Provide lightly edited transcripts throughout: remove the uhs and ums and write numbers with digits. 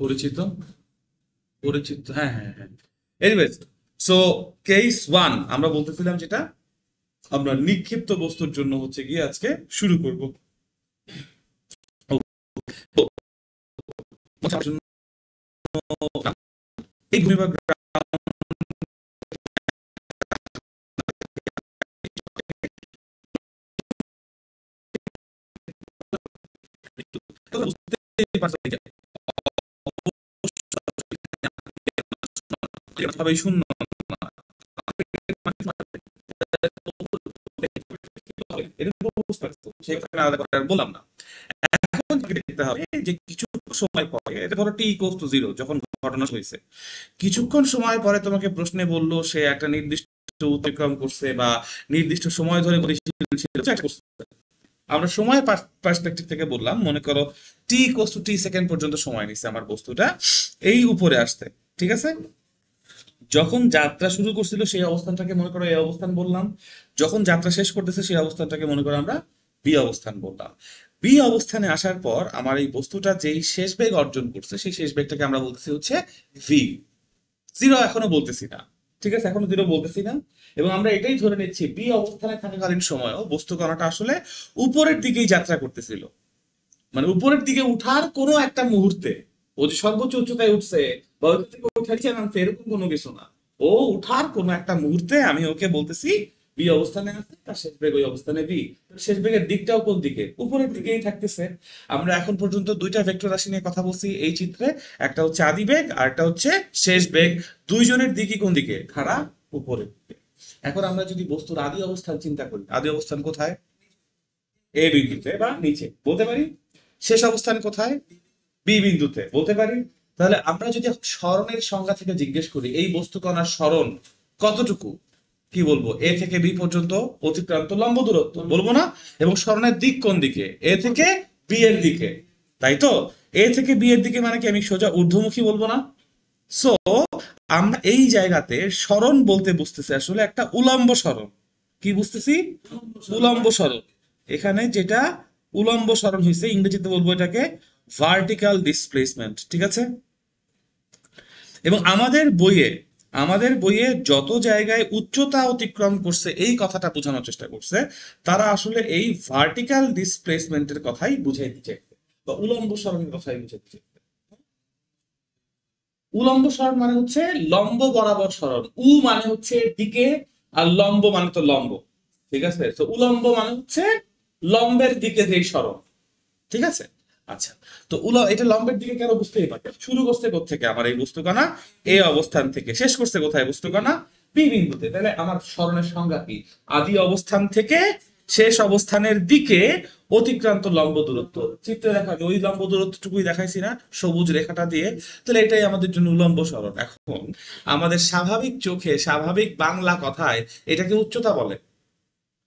পরিচিত, পরিচিত, হ্যাঁ হ্যাঁ হ্যাঁ। এনিওয়েজ, সো কেস ওয়ান আমরা বলতেছিলাম যেটা, আমরা নিক্ষিপ্ত বস্তুর জন্য হচ্ছে গিয়ে আজকে শুরু করব। এই ঘূর্ণিপাক বুঝতেই পারছেন যে সবাই শূন্য এরকম বুঝতে পারছো, সেখানে আলাদা করে আর বললাম না। এখন তোমাকে দেখতে হবে যে কিছু সময় পরে, এটা ধরো টি ইকুয়ালস টু জিরো যখন ঘটনা হয়েছে, কিছুক্ষণ সময় পরে তোমাকে প্রশ্নে বললো সে একটা নির্দিষ্ট অতিক্রম করছে বা নির্দিষ্ট সময় ধরে গতিশীল ছিল, চেক করছে। আমরা সময় পার্সপেক্টিভ থেকে বললাম, মনে করো টি ইকুয়ালস টু টি সেকেন্ড পর্যন্ত সময় নিচ্ছে আমার বস্তুটা এই উপরে আসতে, ঠিক আছে? যখন যাত্রা শুরু করছিল সেই অবস্থানটাকে মনে করো এই অবস্থান বললাম, যখন যাত্রা শেষ করতেছে সেই অবস্থানটাকে মনে করো আমরা বি অবস্থান বললাম। বি অবস্থানে আসার পর আমার এই বস্তুটা যেই শেষ বেগ অর্জন করছে সেই শেষ বেগটাকে আমরা বলতেছি হচ্ছে ভি। জিরো এখনো বলতেছি না, ঠিক আছে, এখনো জিরো বলতেছি না। এবং আমরা এটাই ধরে নিচ্ছি বি অবস্থানে থাকাকালীন সময়ও বস্তু কণাটা আসলে উপরের দিকেই যাত্রা করতেছিল, মানে উপরের দিকে উঠার কোনো একটা মুহূর্তে ও যে সর্বোচ্চ উচ্চতায় উঠছে বা ওইখান থেকে উঠে নিচে নামছে এরকম কোনো কিছু না। ও উঠার কোনো একটা মুহূর্তে আমি ওকে বলতেছি বি অবস্থানে আছে, তার শেষ বেগ ওই অবস্থানে বি। শেষ বেগের দিকটাও কোন দিকে? উপরের দিকেই থাকতেছে। আমরা এখন পর্যন্ত দুইটা ভেক্টর রাশি নিয়ে কথা বলছি এই চিত্রে, একটা হচ্ছে আদি বেগ আর একটা হচ্ছে শেষ বেগ। দুইজনের দিকই কোন দিকে? খাড়া উপরের দিকে। এখন আমরা যদি বস্তুর আদি অবস্থান চিন্তা করি, আদি অবস্থান কোথায়? এ বিন্দুতে বা নিচে বলতে পারি। শেষ অবস্থান কোথায়? বি বিন্দুতে বলতে পারি। তাহলে আমরা যদি সরণের সংজ্ঞা থেকে জিজ্ঞেস করি এই বস্তু কণার সরণ কতটুকু, কি বলবো? এ থেকে বি পর্যন্ত অতিক্রান্ত লম্ব দূরত্ব বলবো না? এবং সরণের দিক কোন দিকে? এ থেকে বি এর দিকে, তাই তো? এ থেকে বি এর দিকে মানে কি আমি সোজা ঊর্ধ্বমুখী বলবো না? সো আমরা এই জায়গাতে সরণ বলতে বুঝতেছি আসলে একটা উলম্ব সরণ। কি বুঝতেছি? উলম্ব সরণ। এখানে যেটা উলম্ব সরণ হয়েছে, ইংরেজিতে বলবো এটাকে ভার্টিক্যাল ডিসপ্লেসমেন্ট, ঠিক আছে? এবং আমাদের বইয়ে যত জায়গায় উচ্চতা অতিক্রম করছে এই কথাটা বোঝানোর চেষ্টা করছে, তারা আসলে এই ভার্টিক্যাল ডিসপ্লেসমেন্টের কথাই বুঝাইতে চাইছে বা উলম্ব সরণের কথাই বুঝাইতে চাইছে। উলম্ব সরণ মানে হচ্ছে লম্ব বরাবর সরণ। মানে হচ্ছে দিকে, আর লম্ব মানে তো লম্ব, ঠিক আছে? তো উলম্ব মানে হচ্ছে লম্বের দিকে যেই সরণ, ঠিক আছে? আচ্ছা, তো এটা লম্বের দিকে কেন? বুঝতেই পারবে, শুরু করছে থেকে আমার এই বস্তুকণা এই অবস্থান থেকে শেষ করছে কোথায়? বস্তুকণা বি বিন্দুতে। তাহলে আমার সরণের সংজ্ঞা কি? আদি অবস্থান থেকে শেষ অবস্থানের দিকে অতিক্রান্ত লম্ব দূরত্ব। চিত্রে দেখাবে ওই লম্ব দূরত্বটুকুই দেখাইছি না সবুজ রেখাটা দিয়ে? তাহলে এটাই আমাদের জন্য উলম্ব সরণ। এখন আমাদের স্বাভাবিক চোখে স্বাভাবিক বাংলা কথায় এটাকে উচ্চতা বলে,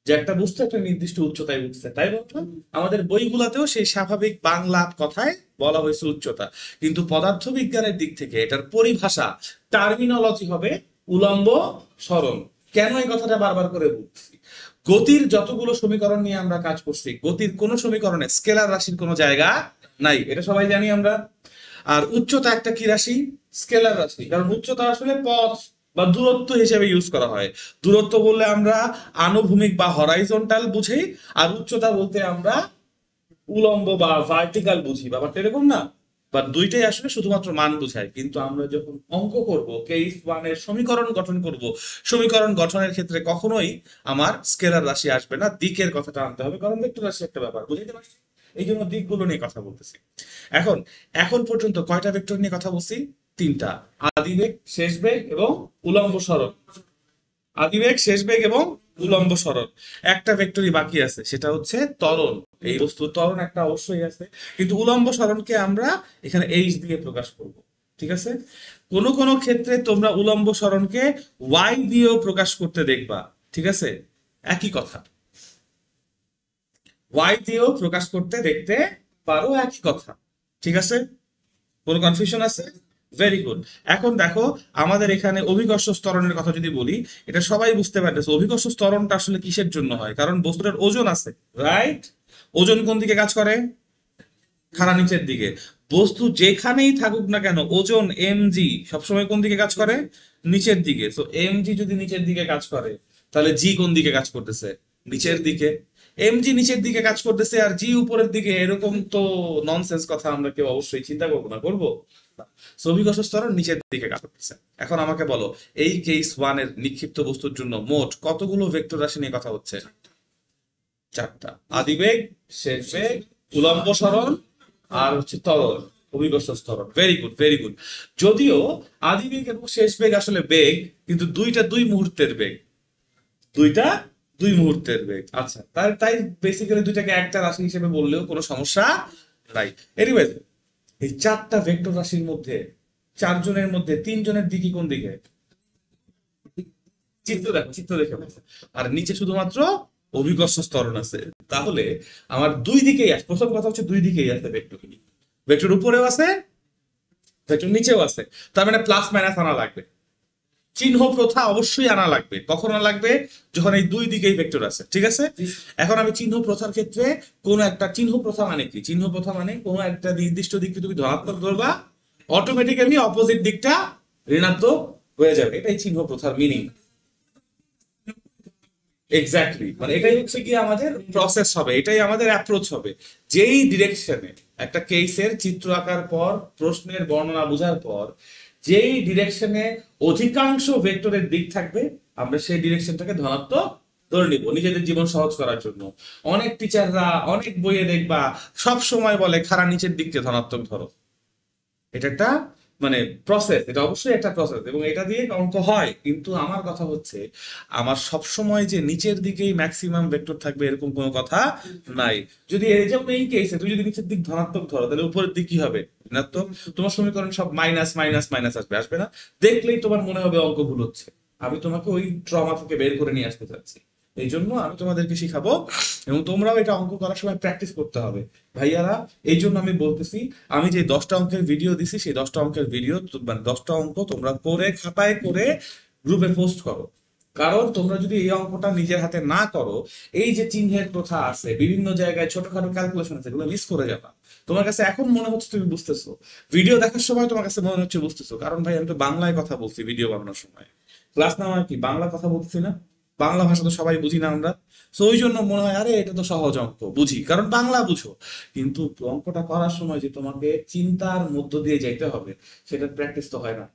যে একটা বস্তু একটা নির্দিষ্ট উচ্চতায় উঠছে, তাই বললাম। আমাদের বইগুলাতেও সেই স্বাভাবিক বাংলা কথায় বলা হয়েছে উচ্চতা, কিন্তু পদার্থবিজ্ঞানের দিক থেকে এটার পরিভাষা, টার্মিনোলজি হবে উলম্ব সরণ। কেন এই কথাটা বারবার করে বলছি? গতির যতগুলো সমীকরণ নিয়ে আমরা কাজ করছি, গতির কোন সমীকরণে স্কেলার রাশির কোনো জায়গা নাই, এটা সবাই জানি আমরা। আর উচ্চতা একটা কি রাশি? স্কেলার রাশি, কারণ উচ্চতা আসলে পথ বা দূরত্ব হিসেবে ইউজ করা হয়। দূরত্ব বললে আমরা আনুভূমিক বা হরাইজন্টাল বুঝি, আর উচ্চতা বলতে আমরা উলম্ব বা ভার্টিক্যাল বুঝি। ব্যাপারটা এরকম না? বা দুইটাই আসলে শুধুমাত্র মান বোঝায়, কিন্তু আমরা যখন অঙ্ক করব, কেস ওয়ানের সমীকরণ গঠন করব, সমীকরণ গঠনের ক্ষেত্রে কখনোই আমার স্কেলার রাশি আসবে না, দিকের কথাটা আনতে হবে, কারণ ভেক্টর রাশি একটা ব্যাপার, বুঝতে পারছি? এই জন্য দিকগুলো নিয়ে কথা বলতেছি। এখন এখন পর্যন্ত কয়টা ভেক্টর নিয়ে কথা বলছি? তিনটা। আদি বেগ, শেষ বেগ এবং উলম্ব সরণ। আদিবেগ, শেষ বেগ এবং উলম্ব সরণ। একটা ভেক্টরই বাকি আছে, সেটা হচ্ছে ত্বরণ। এই বস্তুর ত্বরণ একটা অবশ্যই আছে, কিন্তু উলম্ব সরণকে আমরা এখানে এইচ দিয়ে প্রকাশ করব, ঠিক আছে? কোন কোন ক্ষেত্রে তোমরা উলম্ব সরণকে ওয়াই দিয়েও প্রকাশ করতে দেখবা, ঠিক আছে? একই কথা, ওয়াই দিয়েও প্রকাশ করতে দেখতে পারো, একই কথা, ঠিক আছে? কোনো কনফিউশন আছে? Very good. এখন দেখো, আমাদের এখানে অভিকর্ষ ত্বরণের কথা যদি বলি, এটা সবাই বুঝতে পারতেছে অভিকর্ষ ত্বরণটা আসলে কিসের জন্য হয়। কারণ বস্তুটার ওজন আছে, রাইট? ওজন কোন দিকে কাজ করে? খাড়া নিচের দিকে। বস্তু যেখানেই থাকুক না কেন ওজন mg সবসময় কোন দিকে কাজ করে? নিচের দিকে। সো mg যদি নিচের দিকে কাজ করে তাহলে জি কোন দিকে কাজ করতেছে? নিচের দিকে। mg নিচের দিকে কাজ করতেছে আর জি উপরের দিকে, এরকম তো ননসেন্স কথা আমরা কেউ অবশ্যই চিন্তা করবো না, করবো? সো অভিকর্ষ ত্বরণ নিচের দিকে কাজ করতেছে। এখন আমাকে বলো, এই কেস ওয়ান এর নিক্ষিপ্ত বস্তুর জন্য মোট কতগুলো ভেক্টর রাশি নিয়ে কথা হচ্ছে? চারটা। আদিবেগ, শেষ বেগ, উলম্ব সরণ, আর হচ্ছে ত্বরণ, অভিকর্ষ ত্বরণ। Very good, very good. যদিও আদিবেগ এবং শেষ বেগ আসলে বেগ, কিন্তু দুইটা দুই মুহূর্তের বেগ, দুইটা দুই মুহূর্তের বেগ। আচ্ছা, তাই তাই বেসিক্যালি দুইটাকে একটা রাশি হিসেবে বললেও কোনো সমস্যা নাই। এনিওয়েজ, এই চারটা ভেক্টর রাশির মধ্যে চারজনের মধ্যে তিনজনের দিকই কোন দিকে? চিত্র দেখো, চিত্র দেখে বলছে। আর নিচে শুধুমাত্র অভিকর্ষ ত্বরণ আছে। তাহলে আমার দুই দিকেই আছে। প্রথম কথা হচ্ছে দুই দিকেই আছে ভেক্টর। ভেক্টর উপরেও আছে, ভেক্টর নিচেও আছে। তার মানে প্লাস মাইনাস আনা লাগবে। চিহ্ন প্রথা অবশ্যই আনা লাগবে। কখন আনা লাগবে? যখন এই দুই দিকেই ভেক্টর আছে, ঠিক আছে? এখন আমি চিহ্ন প্রথার ক্ষেত্রে কোন একটা চিহ্ন প্রথা মানে কি? চিহ্ন প্রথা মানে কোন একটা নির্দিষ্ট দিককে তুমি ধনাত্মক ধরবা, অটোমেটিক্যালি অপোজিট দিকটা ঋণাত্মক হয়ে যাবে। এটাই চিহ্ন প্রথার মিনিং। এক্স্যাক্টলি, মানে এটাই হচ্ছে কি আমাদের প্রসেস হবে, এটাই আমাদের অ্যাপ্রোচ হবে। যেই ডিরেকশনে একটা কেসের চিত্র আঁকার পর, প্রশ্নের বর্ণনা বোঝার পর, যেই ডিরেকশনে অধিকাংশ ভেক্টরের দিক থাকবে, আমরা সেই ডিরেকশনটাকে ধনাত্মক ধরে নিব নিজেদের জীবন সহজ করার জন্য। অনেক টিচাররা অনেক বইয়ে দেখবা সব সময় বলে খাড়া নিচের দিককে ধনাত্মক ধরো। এটা একটা মানে প্রসেস, এটা অবশ্যই একটা প্রসেস এবং এটা দিয়ে অঙ্ক হয়। কিন্তু আমার কথা হচ্ছে, আমার সব সময় যে নিচের দিকেই ম্যাক্সিমাম ভেক্টর থাকবে এরকম কোনো কথা নাই। যদি এই যেমন এই কেসে তুই যদি নিচের দিক ধনাত্মক ধরো, তাহলে উপরের দিক কি হবে? ঋণাত্মক। তোমার সমীকরণ সব মাইনাস মাইনাস মাইনাস আসবে, আসবে না? দেখলেই তোমার মনে হবে অঙ্ক ভুল হচ্ছে। আমি তোমাকে ওই ট্রমা থেকে বের করে নিয়ে আসতে চাচ্ছি। এই জন্য আমি তোমাদেরকে শিখাবো, এবং তোমরাও এটা অঙ্ক করার সময় প্র্যাকটিস করতে হবে ভাইয়ারা। এই জন্য আমি বলতেছি, আমি যে 10টা অঙ্কের ভিডিও দিছি, সেই 10টা অঙ্কের ভিডিও মানে 10টা অঙ্ক তোমরা করে খাতায় করে গ্রুপে পোস্ট করো। কারণ তোমরা যদি এই অঙ্কটা নিজের হাতে না করো, এই যে চিহ্নের প্রথা আছে, বিভিন্ন জায়গায় ছোটখাটো ক্যালকুলেশন আছে, এগুলো মিস করে যাবা। তোমার কাছে এখন মনে হচ্ছে তুমি বুঝতেছো, ভিডিও দেখার সময় তোমার কাছে মনে হচ্ছে বুঝতেছো, কারণ ভাই আমি তো বাংলায় কথা বলছি ভিডিও বানানোর সময়। ক্লাস নেওয়া কি বাংলা কথা বলছি না? বাংলা ভাষা তো সবাই বুঝি না আমরা। তো ওই জন্য মনে হয় আরে এটা তো সহজ অঙ্ক, বুঝি কারণ বাংলা বুঝো। কিন্তু অঙ্কটা করার সময় যে তোমাকে চিন্তার মধ্য দিয়ে যাইতে হবে, সেটার প্র্যাকটিস তো হয় না।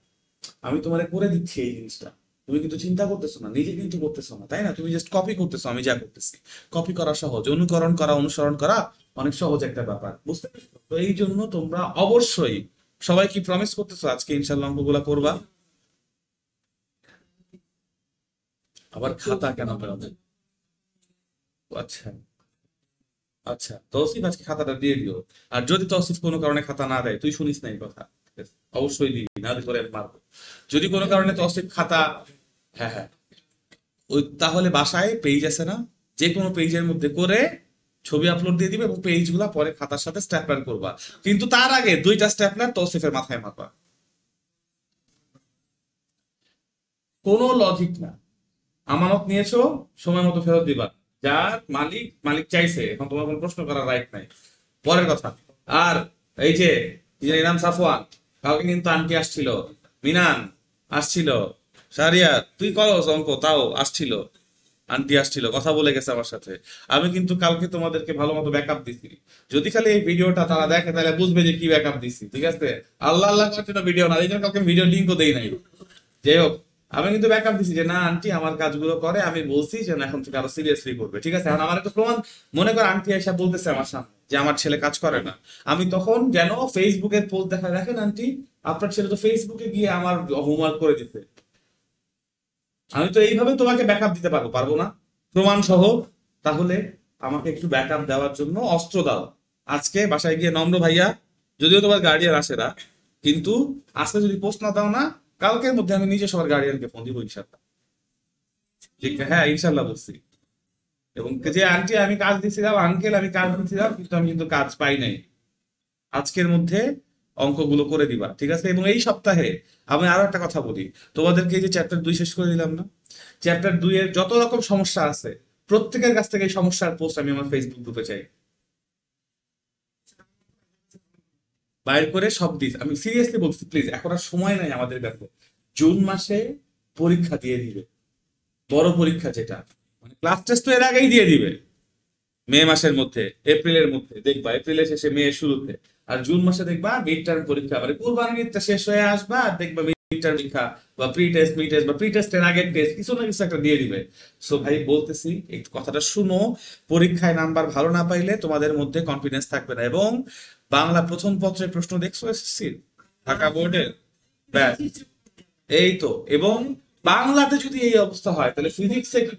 আমি তোমারে করে দিচ্ছি এই জিনিসটা, তুমি কিন্তু চিন্তা করতেছো না, নিজে কিন্তু করতেছো না, তাই না? তুমি জাস্ট কপি করতেছো আমি যা করতেছি। কপি করা সহজ, অনুকরণ করা, অনুসরণ করা অনেক সহজ একটা ব্যাপার, বুঝতে পারছো? তো এই জন্য তোমরা অবশ্যই সবাই কি প্রমিস করতেছো আজকে ইনশাল্লাহ অঙ্কগুলা করবা? আবার খাতা কেন বেরোবে? আচ্ছা, আচ্ছা তৌসিফ আজকে খাতাটা দিয়ে দিও। আর যদি তৌসিফ কোনো কারণে খাতা না দেয়, তুই শুনিস না এই কথা, ঠিক আছে? অবশ্যই দিবি, না দিলে তোরে মারবো। যদি কোনো কারণে তৌসিফ খাতা, হ্যাঁ হ্যাঁ, ওই তাহলে বাসায় পেজ আছে না, যে কোনো পেজের মধ্যে করে ছবি আপলোড দিয়ে দিবে এবং পেজগুলা পরে খাতার সাথে স্ট্যাপলার করবা। কিন্তু তার আগে দুইটা স্ট্যাপলার তৌসিফের মাথায় মারবা। কোনো লজিক না। আমানত নিয়েছো, সময় মতো ফেরত দিবা। যার মালিক, মালিক চাইছে, এখন তোমার কোনো প্রশ্ন করার রাইট নাই। পরের কথা। আর এই যে নাম সাফওয়ান, কালকে কিন্তু আন্টি আসছিল, মিনান আসছিল, শাহরিয়ার তুই করস অঙ্ক তাও আসছিল, আন্টি আসছিল, কথা বলে গেছে আমার সাথে। আমি কিন্তু কালকে তোমাদেরকে ভালো মতো ব্যাকআপ দিছি। যদি খালি এই ভিডিওটা তারা দেখে তাহলে বুঝবে যে কি ব্যাকআপ দিছি, ঠিক আছে? আল্লাহ আল্লাহ করছে না ভিডিও না, এই জন্য কালকে ভিডিও লিঙ্কও দেই নাই। যাই হোক, আমি কিন্তু ব্যাকআপ দিছি যে না আন্টি আমার কাজগুলো করে, আমি বলছি যে না এখন থেকে আরো সিরিয়াসলি করবে, ঠিক আছে? এখন আমার একটা প্রমাণ, মনে কর আন্টি এসে বলতেছে আমার সামনে যে আমার ছেলে কাজ করে না, আমি তখন যেন ফেসবুকের পোস্ট দেখা, দেখেন আন্টি আপনার ছেলে তো ফেসবুকে গিয়ে আমার হোমওয়ার্ক করে দিতে। আমি তো এইভাবে তোমাকে ব্যাকআপ দিতে পারবো, পারবো না? প্রমাণ সহ। তাহলে আমাকে একটু ব্যাকআপ দেওয়ার জন্য অস্ত্র দাও। আজকে বাসায় গিয়ে নম্র ভাইয়া, যদিও তোমার গার্ডিয়ান আসে না, কিন্তু আজকে যদি পোস্ট না দাও না, কালকের মধ্যে আমি নিজে সবার গার্ডিয়ানকে ফোন দিব ইনশাল্লাহ। ঠিক, হ্যাঁ ইনশাল্লাহ বলছি। এবং যে আন্টি আমি কাজ দিছিলাম, আঙ্কেল আমি কাজ দিছিলাম কিন্তু আমি কিন্তু কাজ পাই নাই, আজকের মধ্যে অঙ্কগুলো করে দিবা, ঠিক আছে? এবং এই সপ্তাহে আমি আরো একটা কথা বলি, তোমাদেরকে এই যে চ্যাপ্টার 2 শেষ করে দিলাম না, চ্যাপ্টার 2 এর যত রকম সমস্যা আছে প্রত্যেকের কাছ থেকে এই সমস্যার পোস্ট আমি আমার ফেসবুক গ্রুপে চাই। বাইর করে সব দিস। আমি সিরিয়াসলি বলছি, প্লিজ এখন আর সময় নাই আমাদের কাছে। জুন মাসে পরীক্ষা দিয়ে দিবে, বড় পরীক্ষা যেটা, মানে ক্লাস টেস্ট তো এর আগেই দিয়ে দিবে। মে মাসের মধ্যে, এপ্রিলের মধ্যে দেখবা, এপ্রিলের শেষে মে শুরুতে। আর জুন মাসে দেখবা মিড টার্ম পরীক্ষা, মানে কুরবানির ঈদটা শেষ হয়ে আসবা আর দেখবা মিড টার্ম পরীক্ষা বা প্রি টেস্ট, মিড টেস্ট বা প্রি টেস্টের আগের টেস্ট, কিছু না কিছু একটা দিয়ে দিবে। সো ভাই বলতেছি, এই কথাটা শুনো, পরীক্ষায় নাম্বার ভালো না পাইলে তোমাদের মধ্যে কনফিডেন্স থাকবে না। এবং বাংলা প্রথম পত্রের প্রশ্ন দেখছো এসএসসির, ঢাকা বোর্ডের? ব্যাস, এই তো। এবং বাংলাতে যদি এই অবস্থা হয় তাহলে ফিজিক্সে কি?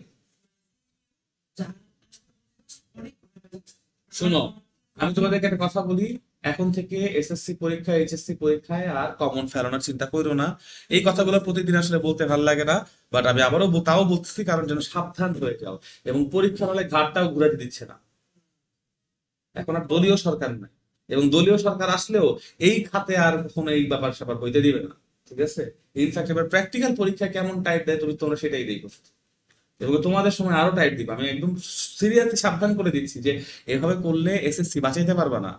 শোনো, আমি তোমাদেরকে একটা কথা বলি, এখন থেকে এসএসসি পরীক্ষা, এইচএসসি পরীক্ষায় আর কমন ফেলানোর চিন্তা করো না। এই কথাগুলো প্রতিদিন আসলে বলতে ভালো লাগে না, বাট আমি আবারও তাও বলতেছি, কারণ যেন সাবধান হয়ে যাও। এবং পরীক্ষা হলে ঘাটটাও ঘুরাতে দিচ্ছে না, এখন আর দলীয় সরকার নাই। এবং দলীয় সরকার আসলেও এই খাতে আর কখনো এই ব্যাপার স্যাপার হইতে দিবে না, ঠিক আছে? ইনফ্যাক্ট এবার প্র্যাকটিক্যাল পরীক্ষা কেমন টাইপ দেয় তোমরা সেটাই দেখো। এবং তোমাদের সময় আরো টাইট দিব, আমি একদম সিরিয়াসলি সাবধান করে দিচ্ছি যে এভাবে করলে এসএসসি বাঁচাইতে পারবা না।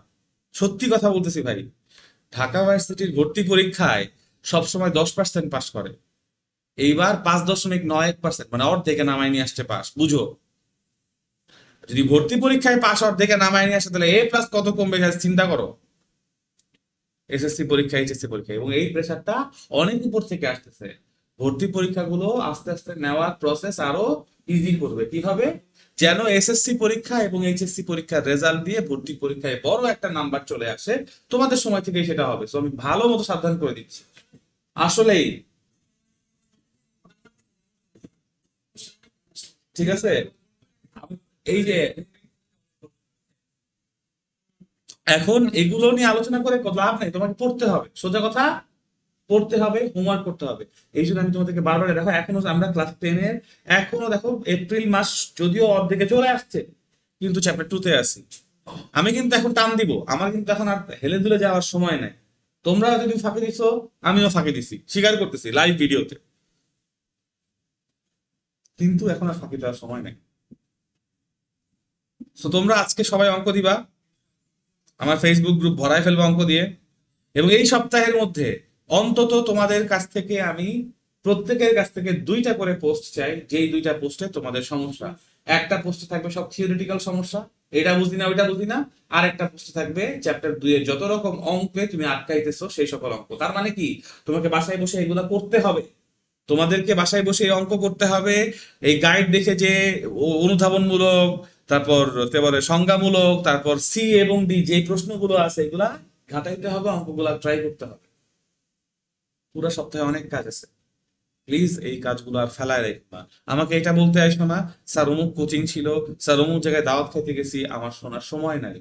সত্যি কথা বলতেছি ভাই, ঢাকা ভার্সিটির ভর্তি পরীক্ষায় সবসময় 10% পাস করে, এইবার 5.91%, মানে অর্ধেকে নামায় নিয়ে আসছে পাস, বুঝো। যদি ভর্তি পরীক্ষায় পাস অর্ধেকে নামায় নিয়ে আসে তাহলে এ প্লাস কত কমবে guys, চিন্তা করো। এসএসসি পরীক্ষা, এইচএসসি পরীক্ষা, এবং এই প্রেসারটা অনেক উপর থেকে আসতেছে। ভর্তি পরীক্ষাগুলো আস্তে আস্তে নেওয়ার প্রসেস আরো ইজি করবে, কিভাবে? যেন এসএসসি পরীক্ষা এবং এইচএসসি পরীক্ষার রেজাল্ট দিয়ে ভর্তি পরীক্ষায় বড় একটা নাম্বার চলে আসে, তোমাদের সময় থেকেই সেটা হবে। তো আমি ভালো মতো সাবধান করে দিচ্ছি, আসলেই। ঠিক আছে? এই যে এখন এগুলো নিয়ে আলোচনা করে লাভ নেই, তোমাকে পড়তে হবে, সোজা কথা, পড়তে হবে, হোমওয়ার্ক করতে হবে। এই জন্য আমি তোমাদেরকে বারবার দেখো, এখনো আমরা ক্লাস 10-এর, এখনো দেখো এপ্রিল মাস যদিও অর্ধেকে চলে আসছে, কিন্তু চ্যাপ্টার 2-তে আছি। আমি কিন্তু এখন টান দিব, আমার কিন্তু এখন আর হেলে দুলে যাওয়ার সময় নাই। তোমরা যদি ফাঁকি দিছো, আমিও ফাঁকি দিছি, স্বীকার করতেছি লাইভ ভিডিওতে, কিন্তু এখন আর ফাঁকি দেওয়ার সময় নাই। তো তোমরা আজকে সবাই অঙ্ক দিবা, আমার ফেসবুক গ্রুপ ভরায় ফেলবো অঙ্ক দিয়ে। এবং এই সপ্তাহের মধ্যে অন্তত তোমাদের কাছ থেকে আমি, প্রত্যেকের কাছ থেকে 2টা করে পোস্ট চাই, যেই 2টা পোস্টে তোমাদের সমস্যা, একটা পোস্টে থাকবে সব থিওরিটিক্যাল সমস্যা, এটা বুঝি না ওইটা বুঝি না, আর একটা পোস্টে থাকবে চ্যাপ্টার 2-এর যত রকম অঙ্কে তুমি আটকাইতেছো সেই সকল অঙ্ক। তার মানে কি, তোমাকে বাসায় বসে এগুলা করতে হবে, তোমাদেরকে বাসায় বসে এই অঙ্ক করতে হবে। এই গাইড দেখে যে অনুধাবনমূলক, তারপর একেবারে সংজ্ঞামূলক, তারপর সি এবং ডি যে প্রশ্নগুলো আছে এগুলা ঘাটাইতে হবে, অঙ্কগুলা ট্রাই করতে হবে। পুরো সপ্তাহে অনেক কাজ আছে, প্লিজ এই কাজগুলো আর ফেলায় রেখো না। আমাকে এটা বলতে আসো না, স্যার অমুক কোচিং ছিল, স্যার অমুক জায়গায় দাওয়াত খেতে গেছি, আমার শোনার সময় নাই।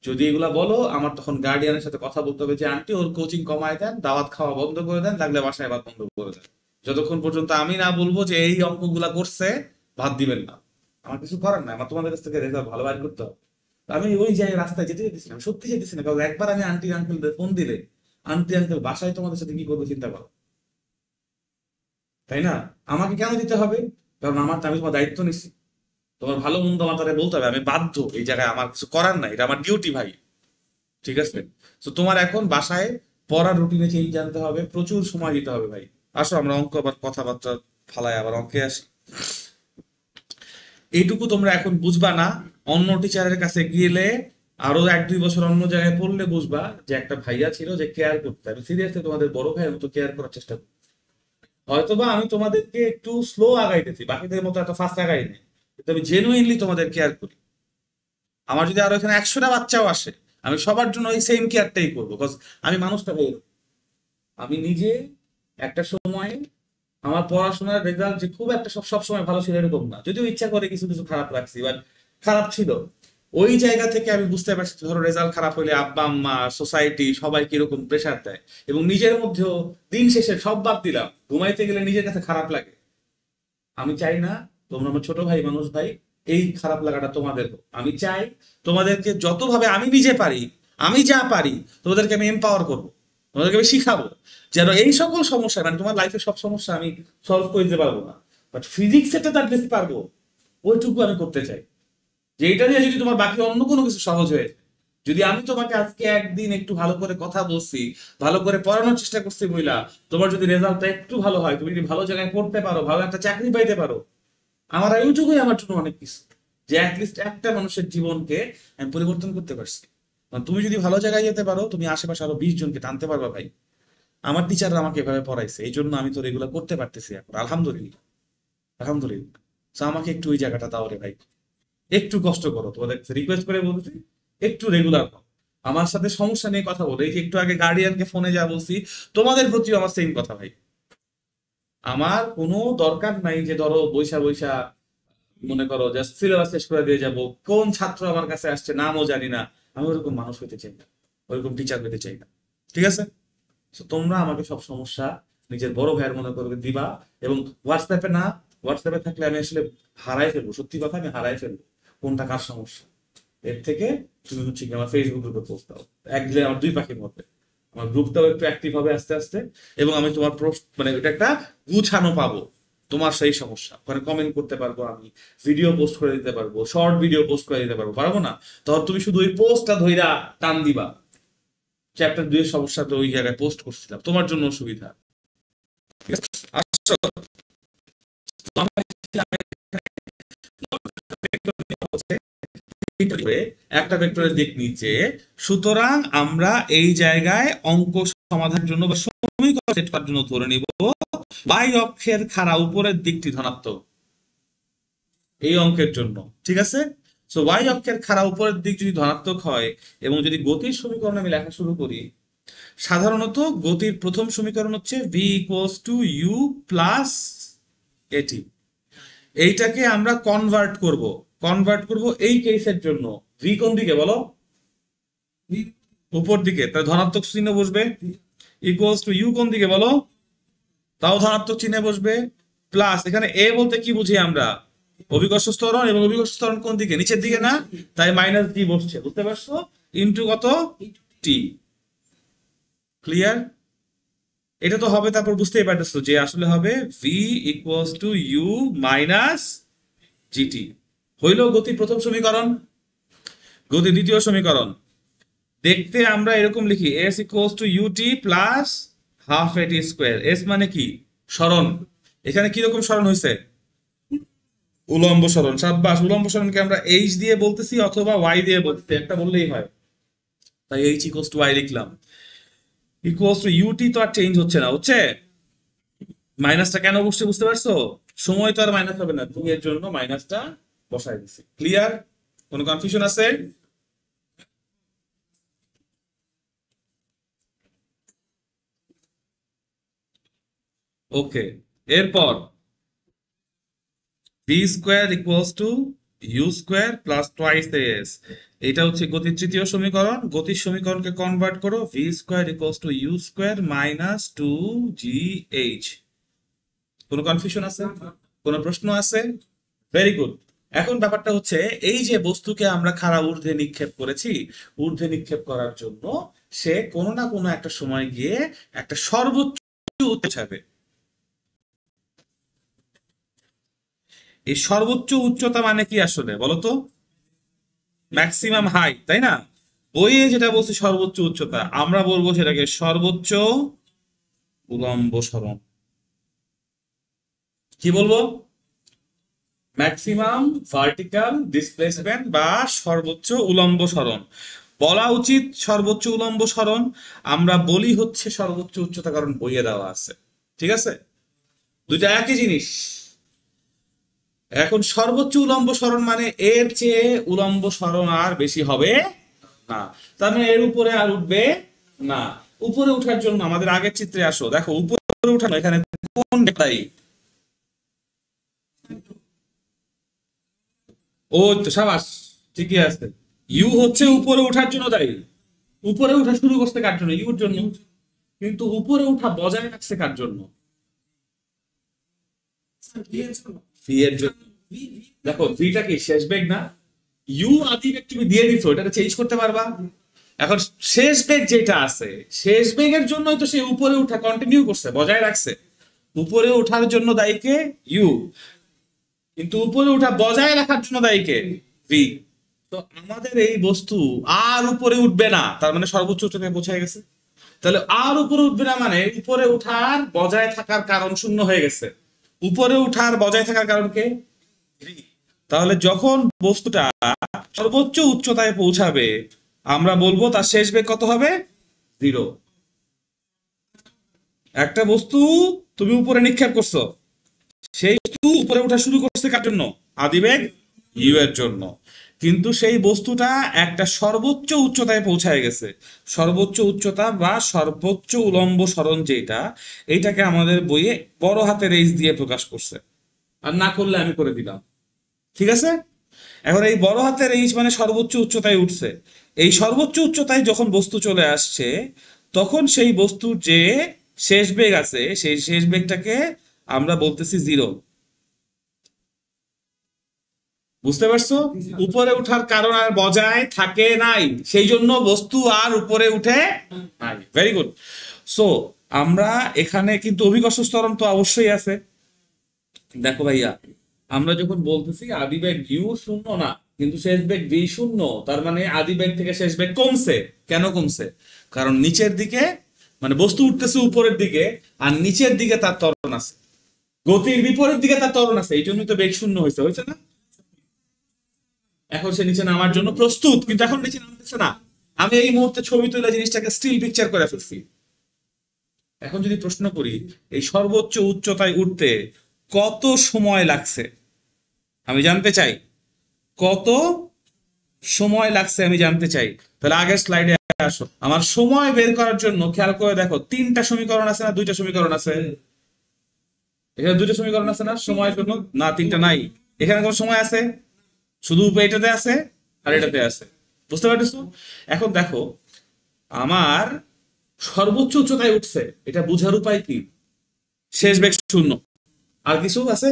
যদি এগুলা বলো, আমার তখন গার্ডিয়ানের সাথে কথা বলতে হবে যে আন্টি ওর কোচিং কমায় দেন, দাওয়াত খাওয়া বন্ধ করে দেন, লাগলে বাসায় ভাত বন্ধ করে দেন। যতক্ষণ পর্যন্ত আমি না বলবো যে এই অঙ্কগুলা করছে, ভাত দিবেন না। আমার কিছু করার নাই, আমার তোমাদের কাছ থেকে রেজাল্ট ভালো বাইর করতে হবে। তো আমি ওই জায়গায় রাস্তায় যেতে যেতেছিলাম, সত্যি যেতেছি না, কারণ একবার আমি আন্টি আঙ্কেলদের ফোন দিলে, আন্টি আঙ্কেল বাসায় তোমাদের সাথে কি করবো চিন্তা করো, তাই না? আমাকে কেন দিতে হবে? কারণ আমার, আমি তোমার দায়িত্ব নিচ্ছি, তোমার ভালো মন্দ আমার তাহলে বলতে হবে, আমি বাধ্য, এই জায়গায় আমার কিছু করার নাই, এটা আমার ডিউটি ভাই, ঠিক আছে? তো তোমার এখন বাসায় পড়ার রুটিনে চেঞ্জ আনতে হবে, প্রচুর সময় দিতে হবে ভাই। আসো আমরা অঙ্ক আবার কথাবার্তা ফালায় আবার অঙ্কে আসি। এইটুকু তোমরা এখন বুঝবা না, অন্য টিচারের কাছে গেলে আরো 1-2 বছর অন্য জায়গায় পড়লে বুঝবা যে একটা ভাইয়া ছিল যে কেয়ার করতে, আমি সিরিয়াসলি তোমাদের বড় ভাইয়ের মতো কেয়ার করার চেষ্টা করি। হয়তোবা আমি তোমাদেরকে একটু স্লো আগাইতেছি, বাকিদের মতো এত ফাস্ট আগাই নেই, কিন্তু আমি জেনুইনলি তোমাদের কেয়ার করি। আমার যদি আরো এখানে 100টা বাচ্চাও আসে, আমি সবার জন্য ওই সেম কেয়ারটাই করবো, বিকজ আমি মানুষটা হয়ে, আমি নিজে একটা সময়, আমার পড়াশোনার রেজাল্ট যে খুব একটা সব সময় ভালো ছিল এরকম না, যদিও ইচ্ছা করে কিছু কিছু খারাপ রাখছি, বাট খারাপ ছিল। ওই জায়গা থেকে আমি বুঝতে পারছি, ধরো রেজাল্ট খারাপ হলে আব্বা আম্মা সোসাইটি সবাই কিরকম প্রেশার দেয়, এবং নিজের মধ্যেও দিন শেষে সব বাদ দিলাম, ঘুমাইতে গেলে নিজের কাছে খারাপ লাগে। আমি চাই না তোমরা আমার ছোট ভাই মানুষ ভাই, এই খারাপ লাগাটা তোমাদের হোক। আমি চাই তোমাদেরকে যতভাবে আমি নিজে পারি, আমি যা পারি, তোমাদেরকে আমি এম্পাওয়ার করবো, তোমাদেরকে আমি শিখাবো, যেন এই সকল সমস্যা, মানে তোমার লাইফের সব সমস্যা আমি সলভ করে দিতে পারবো না, বাট ফিজিক্স এটা তার বেশি পারবো, ওইটুকু আমি করতে চাই, যে এটা দিয়ে যদি তোমার বাকি অন্য কোনো কিছু সহজ হয়ে যায়। যদি আমি তোমাকে আজকে একদিন একটু ভালো করে কথা বলছি, ভালো করে পড়ানোর চেষ্টা করছি বইলা, তোমার যদি রেজাল্টটা একটু ভালো হয়, তুমি যদি ভালো জায়গায় পড়তে পারো, ভালো একটা চাকরি পাইতে পারো, আমার এইটুকুই আমার জন্য অনেক কিছু। যে অ্যাটলিস্ট একটা মানুষের জীবনকে আমি পরিবর্তন করতে পারছি। কারণ তুমি যদি ভালো জায়গায় যেতে পারো, তুমি আশেপাশে আরো 20 জনকে টানতে পারবা ভাই। আমার টিচাররা আমাকে এভাবে পড়াইছে, এই জন্য আমি তো এগুলো করতে পারতেছি এখন, আলহামদুলিল্লাহ। আলহামদুলিল্লাহ। তো আমাকে একটু ওই জায়গাটা দাও রে ভাই, একটু কষ্ট করো, তোমাদের রিকোয়েস্ট করে বলছি, একটু রেগুলার হও, আমার সাথে সমস্যা নিয়ে কথা বলো। এই যে একটু আগে গার্ডিয়ানকে ফোনে যা বলছি, তোমাদের প্রতিও আমার সেম কথা ভাই। আমার কোনো দরকার নাই যে ধরো বৈশা বৈশা মনে করো জাস্ট সিলেবাস শেষ করে দিয়ে যাবো, কোন ছাত্র আমার কাছে আসছে নামও জানি না। আমি ওরকম মানুষ হতে চাই না, ওরকম টিচার হতে চাই না। ঠিক আছে? So, তোমরা আমাকে সব সমস্যা নিজের বড় ভাইয়ের মনে করে দিবা। এবং হোয়াটসঅ্যাপে না, হোয়াটসঅ্যাপে থাকলে আমি আসলে হারাই ফেলবো, সত্যি কথা আমি হারাই ফেলবো কোনটা কার সমস্যা। এর থেকে তুমি হচ্ছে কি আমার ফেসবুক গ্রুপে পোস্ট দাও, এক দিলে আমার দুই পাখির মধ্যে। আমার গ্রুপটাও একটু অ্যাক্টিভ হবে আস্তে আস্তে, এবং আমি তোমার পোস্ট মানে এটা একটা গুছানো পাবো। তোমার সেই সমস্যা ওখানে কমেন্ট করতে পারবো, আমি ভিডিও পোস্ট করে দিতে পারবো, শর্ট ভিডিও পোস্ট করে দিতে পারবো, পারবো না? তখন তুমি শুধু ওই পোস্টটা ধইরা টান দিবা, চ্যাপ্টার 2 এর সমস্যা তো ওই জায়গায় পোস্ট করছিলাম, তোমার জন্য সুবিধা। ঠিক আছে? আসছো? তো আমরা একটা ভেক্টরের দিক নিচে, সুতরাং আমরা এই জায়গায় অঙ্ক সমাধানের জন্য বা সমীকরণ সেট করার জন্য ধরে নিব বাই অক্ষের খাড়া উপরের দিকটি ধনাত্মক এই অঙ্কের জন্য। ঠিক আছে? সো ওয়াই অক্ষের খাড়া উপরের দিক যদি ধনাত্মক হয়, এবং যদি গতির সমীকরণ আমি লেখা শুরু করি, সাধারণত গতির প্রথম সমীকরণ হচ্ছে v equals to u plus at. এইটাকে আমরা কনভার্ট করব এই কেসের জন্য। ভি কোন দিকে বলো? উপর দিকে, তাহলে ধনাত্মক চিহ্ন বসবে। ইকুয়ালস টু ইউ কোন দিকে বলো? তাও ধনাত্মক চিহ্নে বসবে। প্লাস এখানে এ বলতে কি বুঝি আমরা? অভিকর্ষ ত্বরণ, এবং অভিকর্ষ ত্বরণ কোন দিকে? নিচের দিকে না? তাই মাইনাস ডি বসছে, বুঝতে পারছো? ইনটু কত? টি। ক্লিয়ার? এটা তো হবে, তারপর বুঝতেই পারতেছো যে আসলে হবে v equals to u minus gt. হইল গতির প্রথম সমীকরণ। গতির দ্বিতীয় সমীকরণ দেখতে আমরা এরকম লিখি, s equals to ut plus half at square. এস মানে কি? সরণ। এখানে কি রকম সরণ হয়েছে? উলম্ব সরণ। সাব্বাস, উলম্ব সরণকে আমরা এইচ দিয়ে বলতেছি অথবা ওয়াই দিয়ে বলতেছি, একটা বললেই হয়। তাই এইচ ইকুয়ালস টু ওয়াই লিখলাম। ইকুয়ালস টু ইউটি তো আর চেঞ্জ হচ্ছে না, হচ্ছে? মাইনাসটা কেন বসছে বুঝতে পারছো? সময় তো আর মাইনাস হবে না, তুমি এর জন্য মাইনাসটা বসাই দিছি। ক্লিয়ার? কোনো কনফিউশন আছে? ওকে। এরপর v square equals to you square plus twice s. এটা হচ্ছে গতির তৃতীয় সমীকরণ। গতির সমীকরণকে কনভার্ট করো, v square equals to you square minus two g h. কোনো কনফিউশন আছে? কোনো প্রশ্ন আছে? Very good. এখন ব্যাপারটা হচ্ছে, এই যে বস্তুকে আমরা খাড়া ঊর্ধ্বে নিক্ষেপ করেছি, ঊর্ধ্বে নিক্ষেপ করার জন্য সে কোনো না কোনো একটা সময় গিয়ে একটা সর্বোচ্চ উচ্চাবে। এই সর্বোচ্চ উচ্চতা মানে কি আসলে বলতো? ম্যাক্সিমাম হাইট, তাই না? বইয়ে যেটা বলছে সর্বোচ্চ উচ্চতা, আমরা বলবো সেটাকে সর্বোচ্চ উলম্ব সরণ। কি বলবো? ম্যাক্সিমাম ভার্টিক্যাল ডিসপ্লেসমেন্ট বা সর্বোচ্চ উলম্ব সরণ। বলা উচিত সর্বোচ্চ উলম্ব সরণ, আমরা বলি হচ্ছে সর্বোচ্চ উচ্চতা, কারণ বইয়ে দেওয়া আছে। ঠিক আছে? দুইটা একই জিনিস। এখন সর্বোচ্চ উলম্ব সরণ মানে এর চেয়ে উলম্ব সরণ আর বেশি হবে না, তার মানে এর উপরে আর উঠবে না। উপরে উঠার জন্য আমাদের আগের চিত্রে আসো, দেখো উপরে উঠানো এখানে কোন দায়ী? ও তো সাবাস, ঠিকই আছে। ইউ হচ্ছে উপরে ওঠার জন্য দায়ী। উপরে উঠা শুরু করতে কার জন্য? ইউর জন্য। কিন্তু উপরে উঠা বজায় রাখছে কার জন্য? ভি এর জন্য। দেখো ভিটা কি শেষ বেগ না? ইউ আদি বেগ তুমি দিয়ে দিছো, এটা চেঞ্জ করতে পারবা? এখন শেষ বেগ যেটা আছে, শেষ বেগের জন্যই তো সে উপরে উঠা কন্টিনিউ করছে, বজায় রাখছে। উপরে ওঠার জন্য দায়ী কে? ইউ। কিন্তু উপরে উঠা বজায় রাখার জন্য দায়ী কে? ভি। তো আমাদের এই বস্তু আর উপরে উঠবে না, তার মানে সর্বোচ্চ উচ্চতায় পৌঁছে গেছে। তাহলে আর উপরে উঠবে না মানে উপরে উঠার বজায় থাকার কারণ শূন্য হয়ে গেছে। উপরে উঠার বজায় থাকার কারণ কে? V। তাহলে যখন বস্তুটা সর্বোচ্চ উচ্চতায় পৌঁছাবে, আমরা বলবো তার শেষ বেগ কত হবে? 0। একটা বস্তু তুমি উপরে নিক্ষেপ করছো, সেই বস্তু উপরে ওঠা শুরু করছে কার জন্য? আদিবেগ ইউ এর জন্য। কিন্তু সেই বস্তুটা একটা সর্বোচ্চ উচ্চতায় পৌঁছায় গেছে। সর্বোচ্চ উচ্চতা বা সর্বোচ্চ উলম্ব সরণ যেটা, এইটাকে আমাদের বইয়ে বড় হাতের এইচ দিয়ে প্রকাশ করছে। আর না করলে আমি করে দিলাম, ঠিক আছে? এখন এই বড় হাতের এইচ মানে সর্বোচ্চ উচ্চতায় উঠছে। এই সর্বোচ্চ উচ্চতায় যখন বস্তু চলে আসছে, তখন সেই বস্তুর যে শেষ বেগ আছে, সেই শেষ বেগটাকে আমরা বলতেছি 0। বুঝতে পারছো? উপরে উঠার কারণ আর বজায় থাকে নাই, সেই জন্য বস্তু আর উপরে উঠে নাই। Very good. সো আমরা এখানে কিন্তু অভিকর্ষ ত্বরণ তো অবশ্যই আছে। দেখো ভাইয়া, আমরা যখন বলতেছি আদি বেগ ইউ শূন্য না, কিন্তু শেষ বেগ ভি শূন্য, তার মানে আদি বেগ থেকে শেষ বেগ কমছে। কেন কমছে? কারণ নিচের দিকে, মানে বস্তু উঠতেছে উপরের দিকে, আর নিচের দিকে তার ত্বরণ আছে, গতির বিপরীত দিকে তার ত্বরণ আছে, এই জন্যই তো বেগ শূন্য হয়েছে, হয়েছে না? এখন সে নিচে নামার জন্য প্রস্তুত, কিন্তু এখন নিচে নামতেছে না। আমি এই মুহূর্তে ছবি তুলে জিনিসটাকে স্টিল পিকচার করে ফেলছি। এখন যদি প্রশ্ন করি, এই সর্বোচ্চ উচ্চতায় উঠতে কত সময় লাগছে আমি জানতে চাই, কত সময় লাগছে আমি জানতে চাই। তাহলে আগের স্লাইডে আসো, আমার সময় বের করার জন্য খেয়াল করে দেখো, তিনটা সমীকরণ আছে না দুইটা সমীকরণ আছে? এখানে দুইটা সমীকরণ আছে না সময়ের জন্য? না, তিনটা নাই। এখানে কোন সময় আছে? শুধু এটাতে আছে আর এটাতে আছে। বুঝতে পারতেছো? এখন দেখো, আমার সর্বোচ্চ উচ্চতায় উঠছে, এটা বোঝার উপায় কি? শেষ বেগ শূন্য। আর কিছু আছে?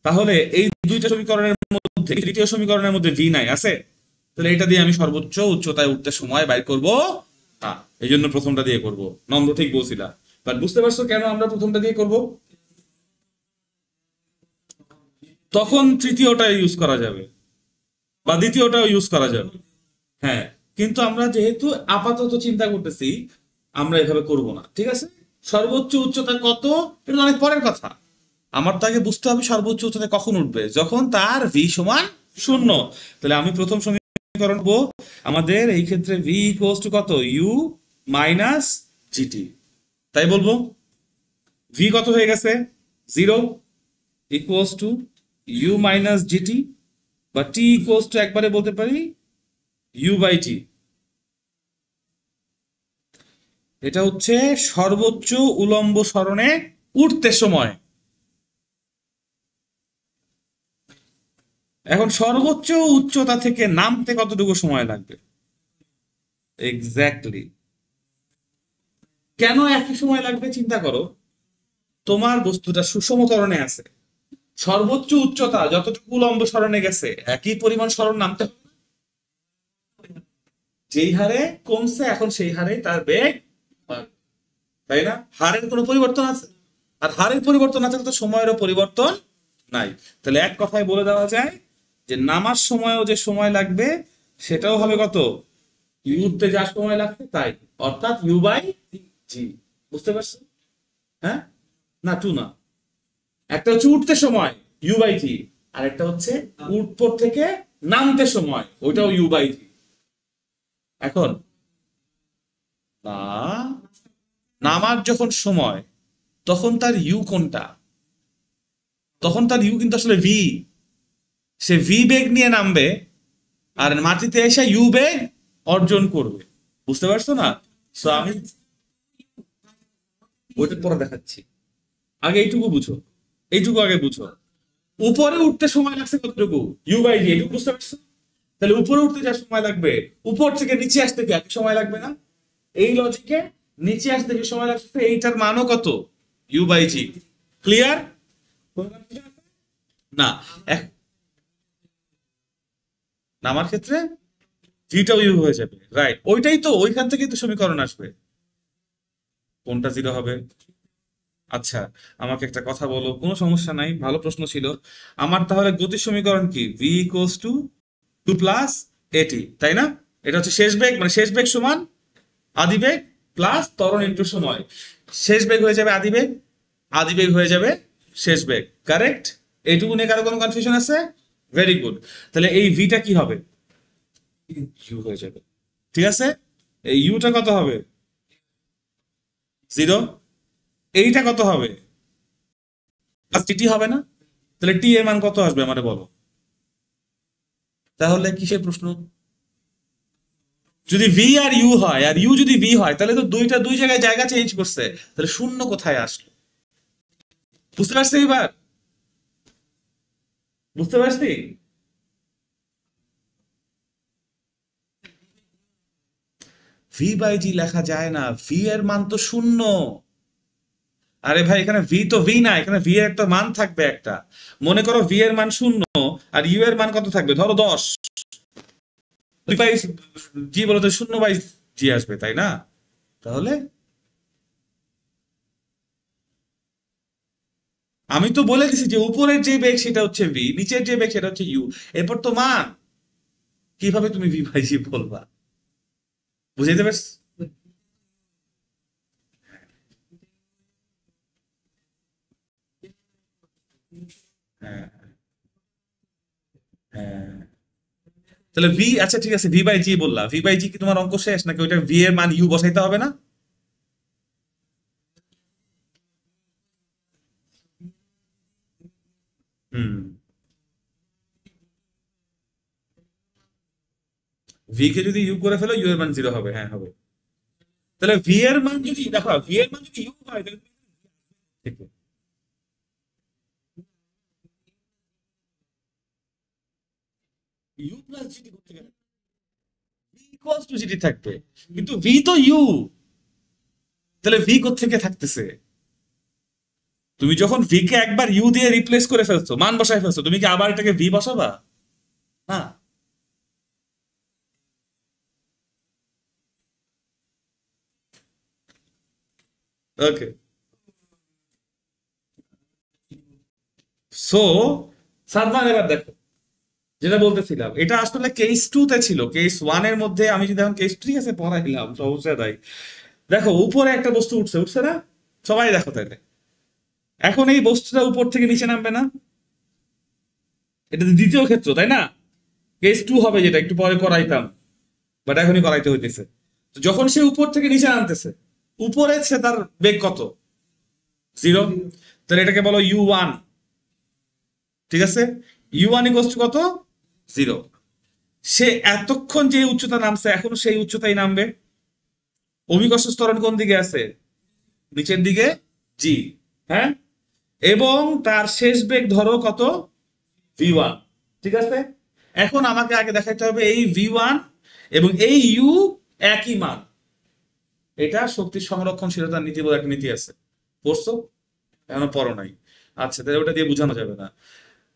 তাহলে এই দুইটা সমীকরণের মধ্যে তৃতীয় সমীকরণের মধ্যে ভি নাই, আছে? তাহলে এটা দিয়ে আমি সর্বোচ্চ উচ্চতায় উঠতে সময় বাইর করব না, এই জন্য প্রথমটা দিয়ে করব। নম্র ঠিক বলছিলা, বাট বুঝতে পারছো কেন আমরা প্রথমটা দিয়ে করব? তখন তৃতীয়টা ইউজ করা যাবে বা দ্বিতীয়টাও ইউজ করা যাবে। হ্যাঁ, কিন্তু আমরা যেহেতু আপাতত চিন্তা করতেছি, আমরা এভাবে করব না, ঠিক আছে? সর্বোচ্চ উচ্চতা কত, এটা তো অনেক পরের কথা। আমার তো আগে বুঝতে হবে সর্বোচ্চ উচ্চতা কখন উঠবে, যখন তার ভি সমান শূন্য। তাহলে আমি প্রথম সমীকরণ বলবো, আমাদের এই ক্ষেত্রে ভি ইকুয়ালস টু কত? U minus gt. তাই বলবো ভি কত হয়ে গেছে? 0 equals to u minus gt, বা টি ইকুয়ালস টু একবারে বলতে পারি ইউ বাই টি। এটা হচ্ছে সর্বোচ্চ উলম্ব সরণে উঠতে সময়। এখন সর্বোচ্চ উচ্চতা থেকে নামতে কতটুকু সময় লাগবে? এক্স্যাক্টলি। কেন একই সময় লাগবে চিন্তা করো, তোমার বস্তুটা সুষম ত্বরণে আছে, সর্বোচ্চ উচ্চতা যতটুকু উলম্ব সরণে গেছে একই পরিমাণ সরণ নামতে হবে। যেই হারে কমছে এখন সেই হারে তার বেগ বাড়বে। তাই না? হারের কোনো পরিবর্তন আছে? আর হারের পরিবর্তন আছে তো সময়েরও পরিবর্তন নাই। তাহলে এক কথায় বলে দেওয়া যায় যে নামার সময়ও যে সময় লাগবে, সেটাও হবে কত? ইউ উঠতে যা সময় লাগছে তাই, অর্থাৎ ইউ বাই জি। বুঝতে পারছো? হ্যাঁ, না টু না, একটা হচ্ছে উঠতে সময় ইউ বাই জি, আর একটা হচ্ছে উপর থেকে নামতে সময়, ওইটাও ইউ বাই জি। এখন না, নামার যখন সময়, তখন তার ইউ কোনটা? তখন তার ইউ কিন্তু আসলে ভি। সে ভি বেগ নিয়ে নামবে, আর মাটিতে এসে ইউ বেগ অর্জন করবে। বুঝতে পারছো না? সো আমি ওইটা পরে দেখাচ্ছি, আগে এইটুকু বুঝো, এইটুকু আগে বুঝো। উপরে উঠতে সময় লাগছে কতটুকু? ইউ বাই ডি, এইটুকু বুঝতে পারছো? তাহলে উপরে উঠতে যা সময় লাগবে, উপর থেকে নিচে আসতে কি একই সময় লাগবে না? এই লজিকে নিচে আসতে যে সময় লাগছে এইটার মানও কত? U by g. ক্লিয়ার? না, এক- নামার ক্ষেত্রে জিটাও ইউ হয়ে যাবে, রাইট? ওইটাই তো, ওইখান থেকেই তো সমীকরণ আসবে। কোনটা জিরো হবে? আচ্ছা, আমাকে একটা কথা বলো, কোনো সমস্যা নাই, ভালো প্রশ্ন ছিল। আমার তাহলে গতির সমীকরণ কি? V equals to two plus at, তাই না? এটা হচ্ছে শেষ বেগ, মানে শেষ বেগ সমান আদি বেগ প্লাস ত্বরণ ইনটু সময়। শেষ বেগ হয়ে যাবে আদি বেগ, আদি বেগ হয়ে যাবে শেষ বেগ। কারেক্ট? এইটুকু নিয়ে কারো কোনো কনফিউশন আছে? Very good. তাহলে এই ভিটা কি হবে? ইউ হয়ে যাবে। ঠিক আছে, এই ইউটা কত হবে? 0। এইটা কত হবে? প্লাস টি হবে না? তাহলে টি এর মান কত আসবে আমারে বলো। তাহলে কিসের প্রশ্ন? যদি ভি আর ইউ হয়, আর ইউ যদি ভি হয়, তাহলে তো দুইটা দুই জায়গায় জায়গা চেঞ্জ করছে, তাহলে শূন্য কোথায় আসলো? বুঝতে পারছি এবার? বুঝতে পারছি? ভি বাই জি লেখা যায় না, ভি এর মান তো শূন্য। আরে ভাই, এখানে ভি তো ভি না, এখানে ভি এর একটা মান থাকবে একটা। মনে করো ভি এর মান শূন্য, আর ইউ এর মান কত থাকবে? ধরো 10। দুই বাই জি বলো তো, শূন্য বাই জি আসবে, তাই না? তাহলে আমি তো বলে দিছি যে উপরের যে বেগ সেটা হচ্ছে ভি, নিচের যে বেগ সেটা হচ্ছে ইউ। এরপর তো মান, কিভাবে তুমি ভি বাই জি বলবা? বুঝাইতে পারছি? হ্যাঁ, হ্যাঁ। তাহলে ভি, আচ্ছা ঠিক আছে, ভি বাই জি বললা, ভি বাই জি কি তোমার অঙ্ক শেষ, নাকি ওইটা ভি এর মান ইউ বসাইতে হবে না? হুম। ভি কে যদি ইউ করে ফেলো, ইউ এর মান 0 হবে, হ্যাঁ হবে। তাহলে ভি এর মান যদি দেখো, ভি এর মান যদি ইউ হয়, তাহলে ঠিক ইউ প্লাস জিটি করতে গেলে ভি ইকুয়ালস টু জিটি থাকবে, কিন্তু ভি তো ইউ। তাহলে ভি কোত্থেকে থাকতেছে? তুমি যখন ভি কে একবার ইউ দিয়ে রিপ্লেস করে ফেলছো, মান বসায় ফেলছো, তুমি কি আবার এটাকে ভি বসাবা? না। ওকে। সো সাদমান, এবার দেখো, যেটা বলতেছিলাম, এটা আসলে কেস টু তে ছিল। কেস ওয়ান এর মধ্যে আমি যদি এখন কেস টু, ঠিক আছে, পড়াইলাম, সমস্যা নাই। দেখো উপরে একটা বস্তু উঠছে, উঠছে না? সবাই দেখো তাহলে। এখন এই বস্তুটা উপর থেকে নিচে নামবে না? এটা তো দ্বিতীয় ক্ষেত্র, তাই না? কেস টু হবে, যেটা একটু পরে করাইতাম, বাট এখনই করাইতে হইতেছে। তো যখন সে উপর থেকে নিচে নামতেছে, উপরে সে তার বেগ কত? 0। তাহলে এটাকে বলো ইউ 1। ঠিক আছে, ইউ 1 ইকোয়াস টু কত? 0। সে এতক্ষণ যে উচ্চতা নামছে, এখনো সেই উচ্চতাই নামবে। অভিকর্ষ ত্বরণ কোন দিকে আছে? নিচের দিকে, জি। হ্যাঁ, এবং তার শেষ বেগ ধরো কত? ভি 1। ঠিক আছে, এখন আমাকে আগে দেখাইতে হবে এই ভি 1 এবং এই ইউ একই মান। এটা শক্তি সংরক্ষণশীলতার নীতি বলে একটা নীতি আছে, পড়ছো? এখনো পড়ো নাই? আচ্ছা, তাহলে ওটা দিয়ে বোঝানো যাবে না।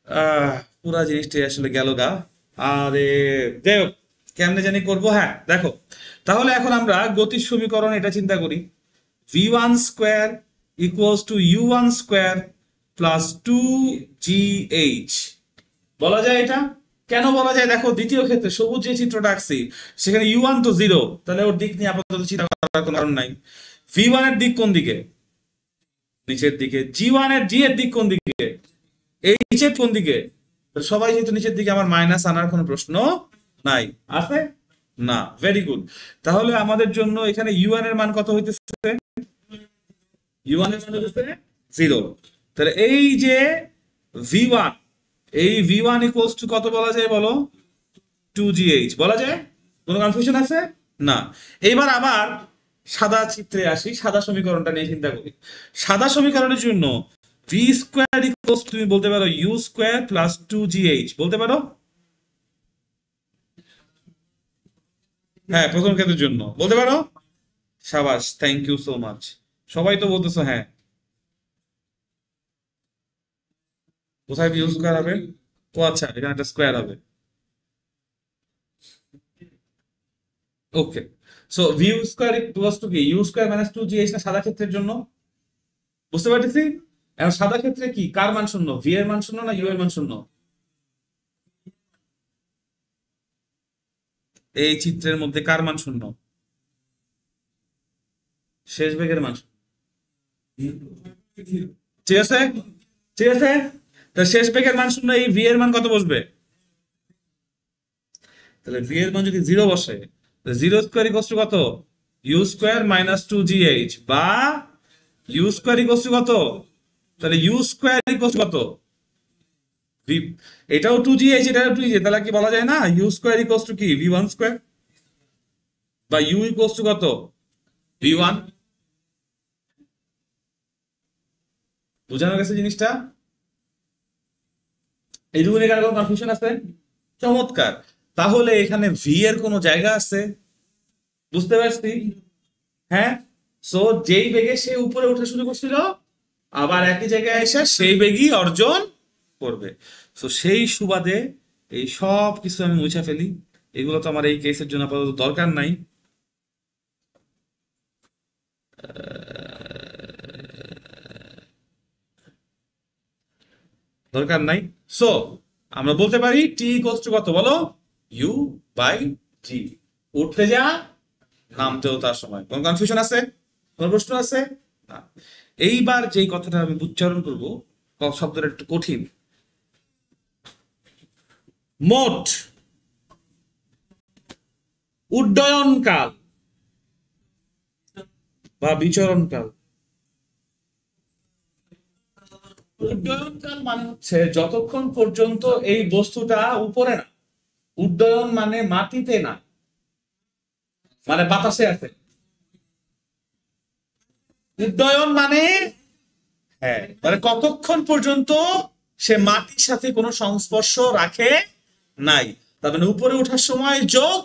আহ পুরা জিনিসটাই আসলে গেল গা। আরে যাই হোক, কেমনে জানি করবো। হ্যাঁ দেখো, তাহলে এখন আমরা গতির সমীকরণ এটা চিন্তা করি। v1 square equals two u1 square plus 2gh, বলা যায় এটা? কেন বলা যায়? দেখো দ্বিতীয় ক্ষেত্রে সবুজ যে চিত্রটা আঁকছি, সেখানে ইউ 1 তো 0, তাহলে ওর দিক নিয়ে আপাতত চিন্তা করার কোনো কারণ নাই। ভি 1 এর দিক কোন দিকে? নিচের দিকে। জি 1 এর, জি এর দিক কোন দিকে? এইচ এর কোন দিকে? তো সবাই যেহেতু নিচের দিকে, আমার মাইনাস আনার কোনো প্রশ্ন নাই। আছে? না। Very good. তাহলে আমাদের জন্য এখানে ইউ 1 এর মান কত হইতেছে? ইউ 1 এর মান হইতেছে 0। তাহলে এই যে ভি 1, এই ভি 1 ইকুয়ালস টু কত বলা যায় বলো? 2gh বলা যায়? কোনো কনফিউশন আছে? না। এইবার আবার সাদা চিত্রে আসি, সাদা সমীকরণটা নিয়ে চিন্তা করি। সাদা সমীকরণের জন্য ভি স্কোয়ার ইকুয়ালস, তুমি বলতে পারো ইউ স্কোয়ার প্লাস 2gh, বলতে পারো? হ্যাঁ, প্রথম ক্ষেত্রের জন্য বলতে পারো। সাবাস, থ্যাংক ইউ সো মাচ। সবাই তো বলতেছো হ্যাঁ। কোথায় ইউ স্কোয়ার হবে? ও আচ্ছা, এখানে একটা স্কোয়ার হবে। Okay. So v square equals to কি? ইউ স্কোয়ার মাইনাস 2gh না সাদা ক্ষেত্রের জন্য? বুঝতে পারতেছি? এখন সাদা ক্ষেত্রে কি, কার মান শূন্য? ভি এর মান শূন্য না ইউ এর মান শূন্য? এই চিত্রের মধ্যে কার মান শূন্য? শেষ বেগের মান শূন্য। ঠিক আছে, ঠিক আছে। তা শেষ বেগের মান শূন্য, এই ভি এর মান কত বসবে? তাহলে ভি এর মান যদি জিরো বসে, জিরো স্কোয়ার ইকোয়াস টু কত? U square minus two g h, বা ইউ স্কোয়ার ইকোয়াস টু কত? তাহলে ইউ স্কোয়ার ইকোয়াস কত? ভি- এটাও টু জি এইচ, এটাও টু জি, তাহলে কি বলা যায় না ইউ স্কোয়ার ইকোয়াস টু কি ভি ওয়ান স্কোয়ার, বা ইউ ইকোয়াস টু কত? V one. বোঝানো গেছে জিনিসটা? এইটুকু নিয়ে কারো কনফিউশন আছে? চমৎকার। তাহলে এখানে ভি এর কোনো জায়গা আছে? বুঝতে পারছি। হ্যাঁ। সো যেই বেগে সে উপরে উঠে শুরু করছিল, আবার একই জায়গায় এসে সেই বেগই অর্জন করবে। তো সেই সুবাদে এই সব কিছু আমি মুছে ফেলি। এগুলো তো আমার এই কেসের জন্য আপাতত দরকার নাই। দরকার নাই। সো আমরা বলতে পারি টি ইকুয়ালস টু কত বলো? ইউ বাই জি। উঠতে যা, নামতেও তার সময়। কোন কনফিউশন আছে? কোন প্রশ্ন আছে? না। এইবার যেই কথাটা আমি উচ্চারণ করব, শব্দটা একটু কঠিন। মোট উড্ডয়নকাল বা বিচরণকাল। উড্ডয়নকাল মানে হচ্ছে যতক্ষণ পর্যন্ত এই বস্তুটা উপরে না, উড্ডয়ন মানে মাটিতে না, মানে বাতাসে আছে। উড্ডয়ন মানে, হ্যাঁ, মানে কতক্ষণ পর্যন্ত সে মাটির সাথে কোনো সংস্পর্শ রাখে নাই, তার মানে উপরে ওঠার সময় যোগ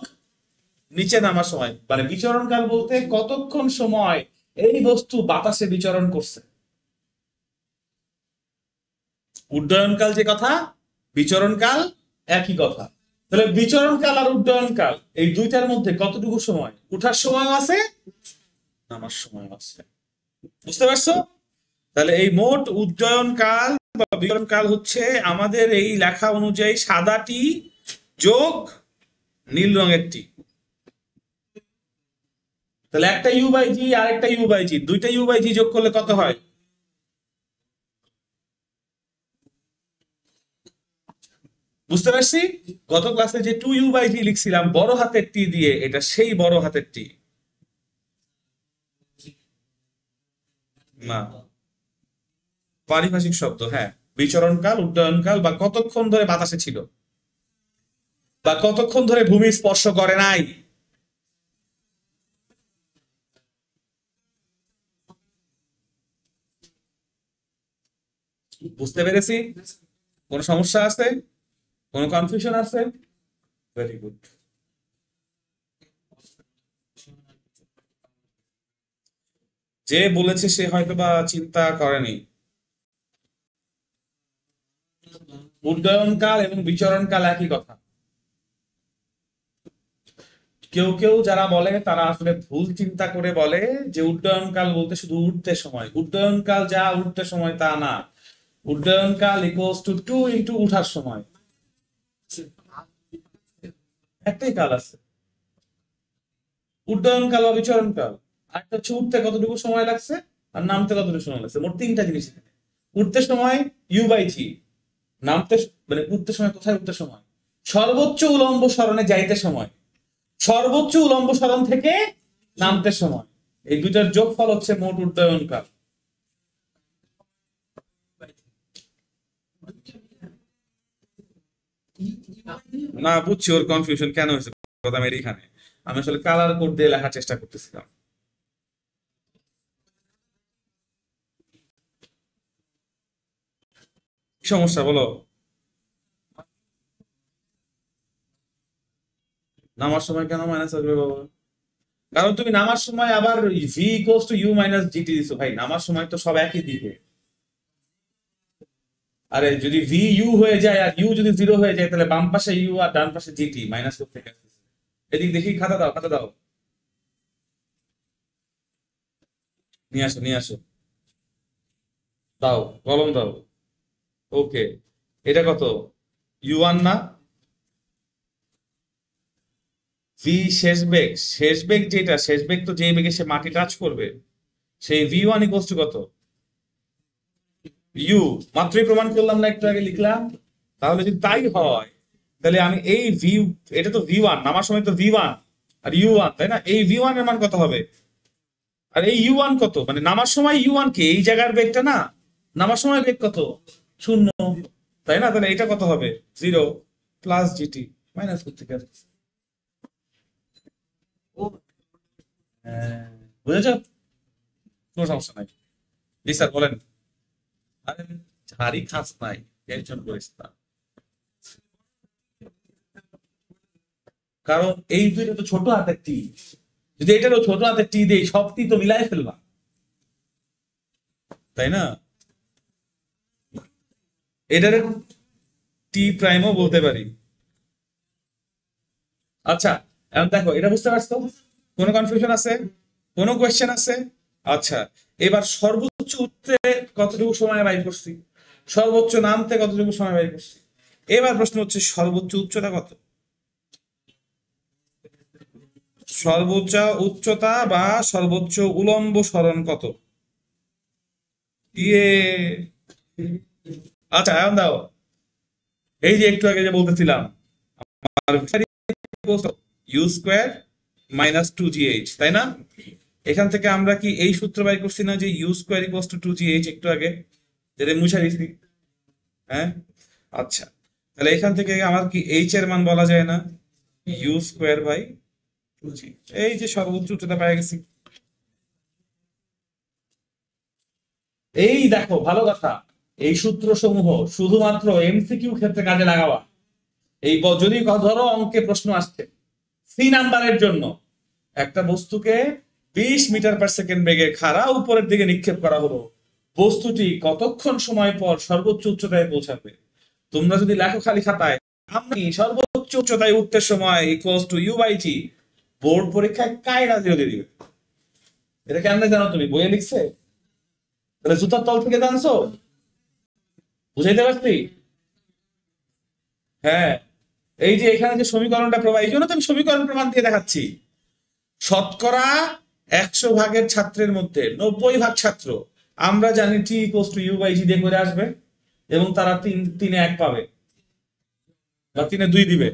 নিচে নামার সময়। মানে বিচরণকাল বলতে কতক্ষণ সময় এই বস্তু বাতাসে বিচরণ করছে। উড্ডয়নকাল যে কথা, বিচরণকাল একই কথা। তাহলে বিচরণকাল আর উড্ডয়নকাল এই দুইটার মধ্যে কতটুকু সময়? উঠার সময় আছে, নামার সময় আছে। বুঝতে পারছো? তাহলে এই মোট উড্ডয়ন কাল বা বিচরণ কাল হচ্ছে আমাদের এই লেখা অনুযায়ী সাদা টি যোগ নীল রঙের টি। তাহলে একটা ইউ বাই জি আর একটা ইউ বাই জি, দুইটা ইউ বাই জি যোগ করলে কত হয়? বুঝতে পারছি। গত ক্লাসে যে টু ইউ বাই জি লিখছিলাম বড় হাতের টি দিয়ে, এটা সেই বড় হাতের টি। না, পারিভাষিক শব্দ, হ্যাঁ। বিচরণকাল, উড্ডয়নকাল, বা কতক্ষণ ধরে বাতাসে ছিল, বা কতক্ষণ ধরে ভূমি স্পর্শ করে নাই। বুঝতে পেরেছি? কোনো সমস্যা আছে? কোনো কনফিউশন আছে? Very good. যে বলেছে সে হয়তোবা চিন্তা করেনি। উড্ডয়নকাল এবং বিচরণকাল একই কথা। কেউ কেউ যারা বলে তারা আসলে ভুল চিন্তা করে বলে যে উড্ডয়নকাল বলতে শুধু উঠতে সময়। উড্ডয়নকাল যা উঠতে সময় তা না। উড্ডয়নকাল ইকুয়ালস টু টু ইন্টু উঠার সময়। একটাই কাল আছে, উড্ডয়নকাল বা বিচরণকাল। আরেকটা হচ্ছে উঠতে কতটুকু সময় লাগছে আর নামতে কতটুকু সময় লাগছে। মোট তিনটা জিনিস এখানে। উঠতে সময় ইউ বাই জি, নামতে মানে উঠতে সময়, কোথায় উঠতে সময়? সর্বোচ্চ উলম্ব সরণে যাইতে সময়, সর্বোচ্চ উলম্ব সরণ থেকে নামতে সময়। এই দুইটার যোগফল হচ্ছে মোট উড্ডয়নকাল। না, বুঝছি ওর কনফিউশন কেন হয়েছে। কথা আমি এখানে, আমি আসলে কালার কোড দিয়ে লেখার চেষ্টা করতেছিলাম। কি সমস্যা বলো? নামার সময় কেন মাইনাস আসবে বাবা? কারণ তুমি নামার সময় আবার v equals to u minus gt দিছো। ভাই নামার সময় তো সব একই দিকে। আরে যদি ভি ইউ হয়ে যায় আর ইউ যদি জিরো হয়ে যায়, তাহলে বাম পাশে ইউ আর ডান পাশে জিটি মাইনাস করতে গেছে। এদিক দেখি, খাতা দাও, খাতা দাও, নিয়ে আসো, নিয়ে আসো। দাও, কলম দাও। ওকে, এটা কত? ইউ ওয়ান না? ভি শেষ বেগ যেটা শেষ বেগ তো যে বেগে সে মাটি টাচ করবে সেই v1 ইকুয়ালস টু কত? ইউ। মাত্রই প্রমাণ করলাম না, একটু আগে লিখলাম। তাহলে যদি তাই হয় তাহলে আমি এই ভি, এটা তো v1 নামার সময় তো v1 আর u1, তাই না? এই v1 এর মান কত হবে? আর এই u1 কত? মানে নামার সময় u1 কি এই জায়গার বেগটা না, নামার সময় বেগ কত? শূন্য, তাই না? তাহলে এটা কত হবে? 0 প্লাস জিটি মাইনাস করতে গেলে, বুঝেছ? কোনো সমস্যা নাই। জি স্যার বলেন। আরে ঝাড়ি খাস নাই, টেনশন করিস না। কারণ এই দুইটা তো ছোট হাতের টি, যদি এটারও ছোট হাতের টি দেই সব টি তো মিলাই ফেলবা, তাই না? এটার টি প্রাইমও বলতে পারি। আচ্ছা, এখন দেখো এটা বুঝতে পারছো? কোনো কনফিউশন আছে? কোনো কোয়েশ্চেন আছে? আচ্ছা, এবার সর্বোচ্চ উঠতে কতটুকু সময় ব্যয় করছি, সর্বোচ্চ নামতে কতটুকু সময় ব্যয় করছি। এবার প্রশ্ন হচ্ছে সর্বোচ্চ উচ্চতা কত? সর্বোচ্চ উচ্চতা বা সর্বোচ্চ উলম্ব সরণ কত? ইয়ে, আচ্ছা এখন দাও, এই যে একটু আগে যে বলতেছিলাম u square minus two g h, তাই না? এখান থেকে আমরা কি এই সূত্র বাই করছি না যে u square equals to two g h, একটু আগে যেটা মুছে দিছি? হ্যাঁ, আচ্ছা, তাহলে এখান থেকে আমার কি এইচ এর মান বলা যায় না? ইউ স্কোয়ার বাই টু জি, এই যে সর্বোচ্চ উচ্চতা পেয়ে গেছি। এই দেখো ভালো কথা, এই সূত্র সমূহ শুধুমাত্র এমসিকিউ ক্ষেত্রে কাজে লাগাবা। এই যদি ধরো অঙ্কে প্রশ্ন আসছে সি নাম্বারের জন্য, একটা বস্তুকে 20 মিটার/সেকেন্ড বেগে খাড়া উপরের দিকে নিক্ষেপ করা হলো, বস্তুটি কতক্ষণ সময় পর সর্বোচ্চ উচ্চতায় পৌঁছাবে? তোমরা যদি লেখো খালি খাতায় আমি সর্বোচ্চ উচ্চতায় উঠতে সময় equals to u by g, board পরীক্ষায় কায়রা দিয়ে দিবে। এটা কেমনে জানো তুমি? বইয়ে লিখছে? তাহলে জুতার তল থেকে জানছো? বুঝাইতে পারছি? হ্যাঁ, এই যে এখানে যে সমীকরণটা প্রমাণ, এই জন্য তো আমি সমীকরণ প্রমাণ দিয়ে দেখাচ্ছি। শতকরা 100 ভাগের ছাত্রের মধ্যে 90 ভাগ ছাত্র আমরা জানি টি ইকুয়ালস টু ইউ বাই জি দিয়ে করে আসবে, এবং তারা তিনে 1 পাবে বা তিনে 2 দিবে,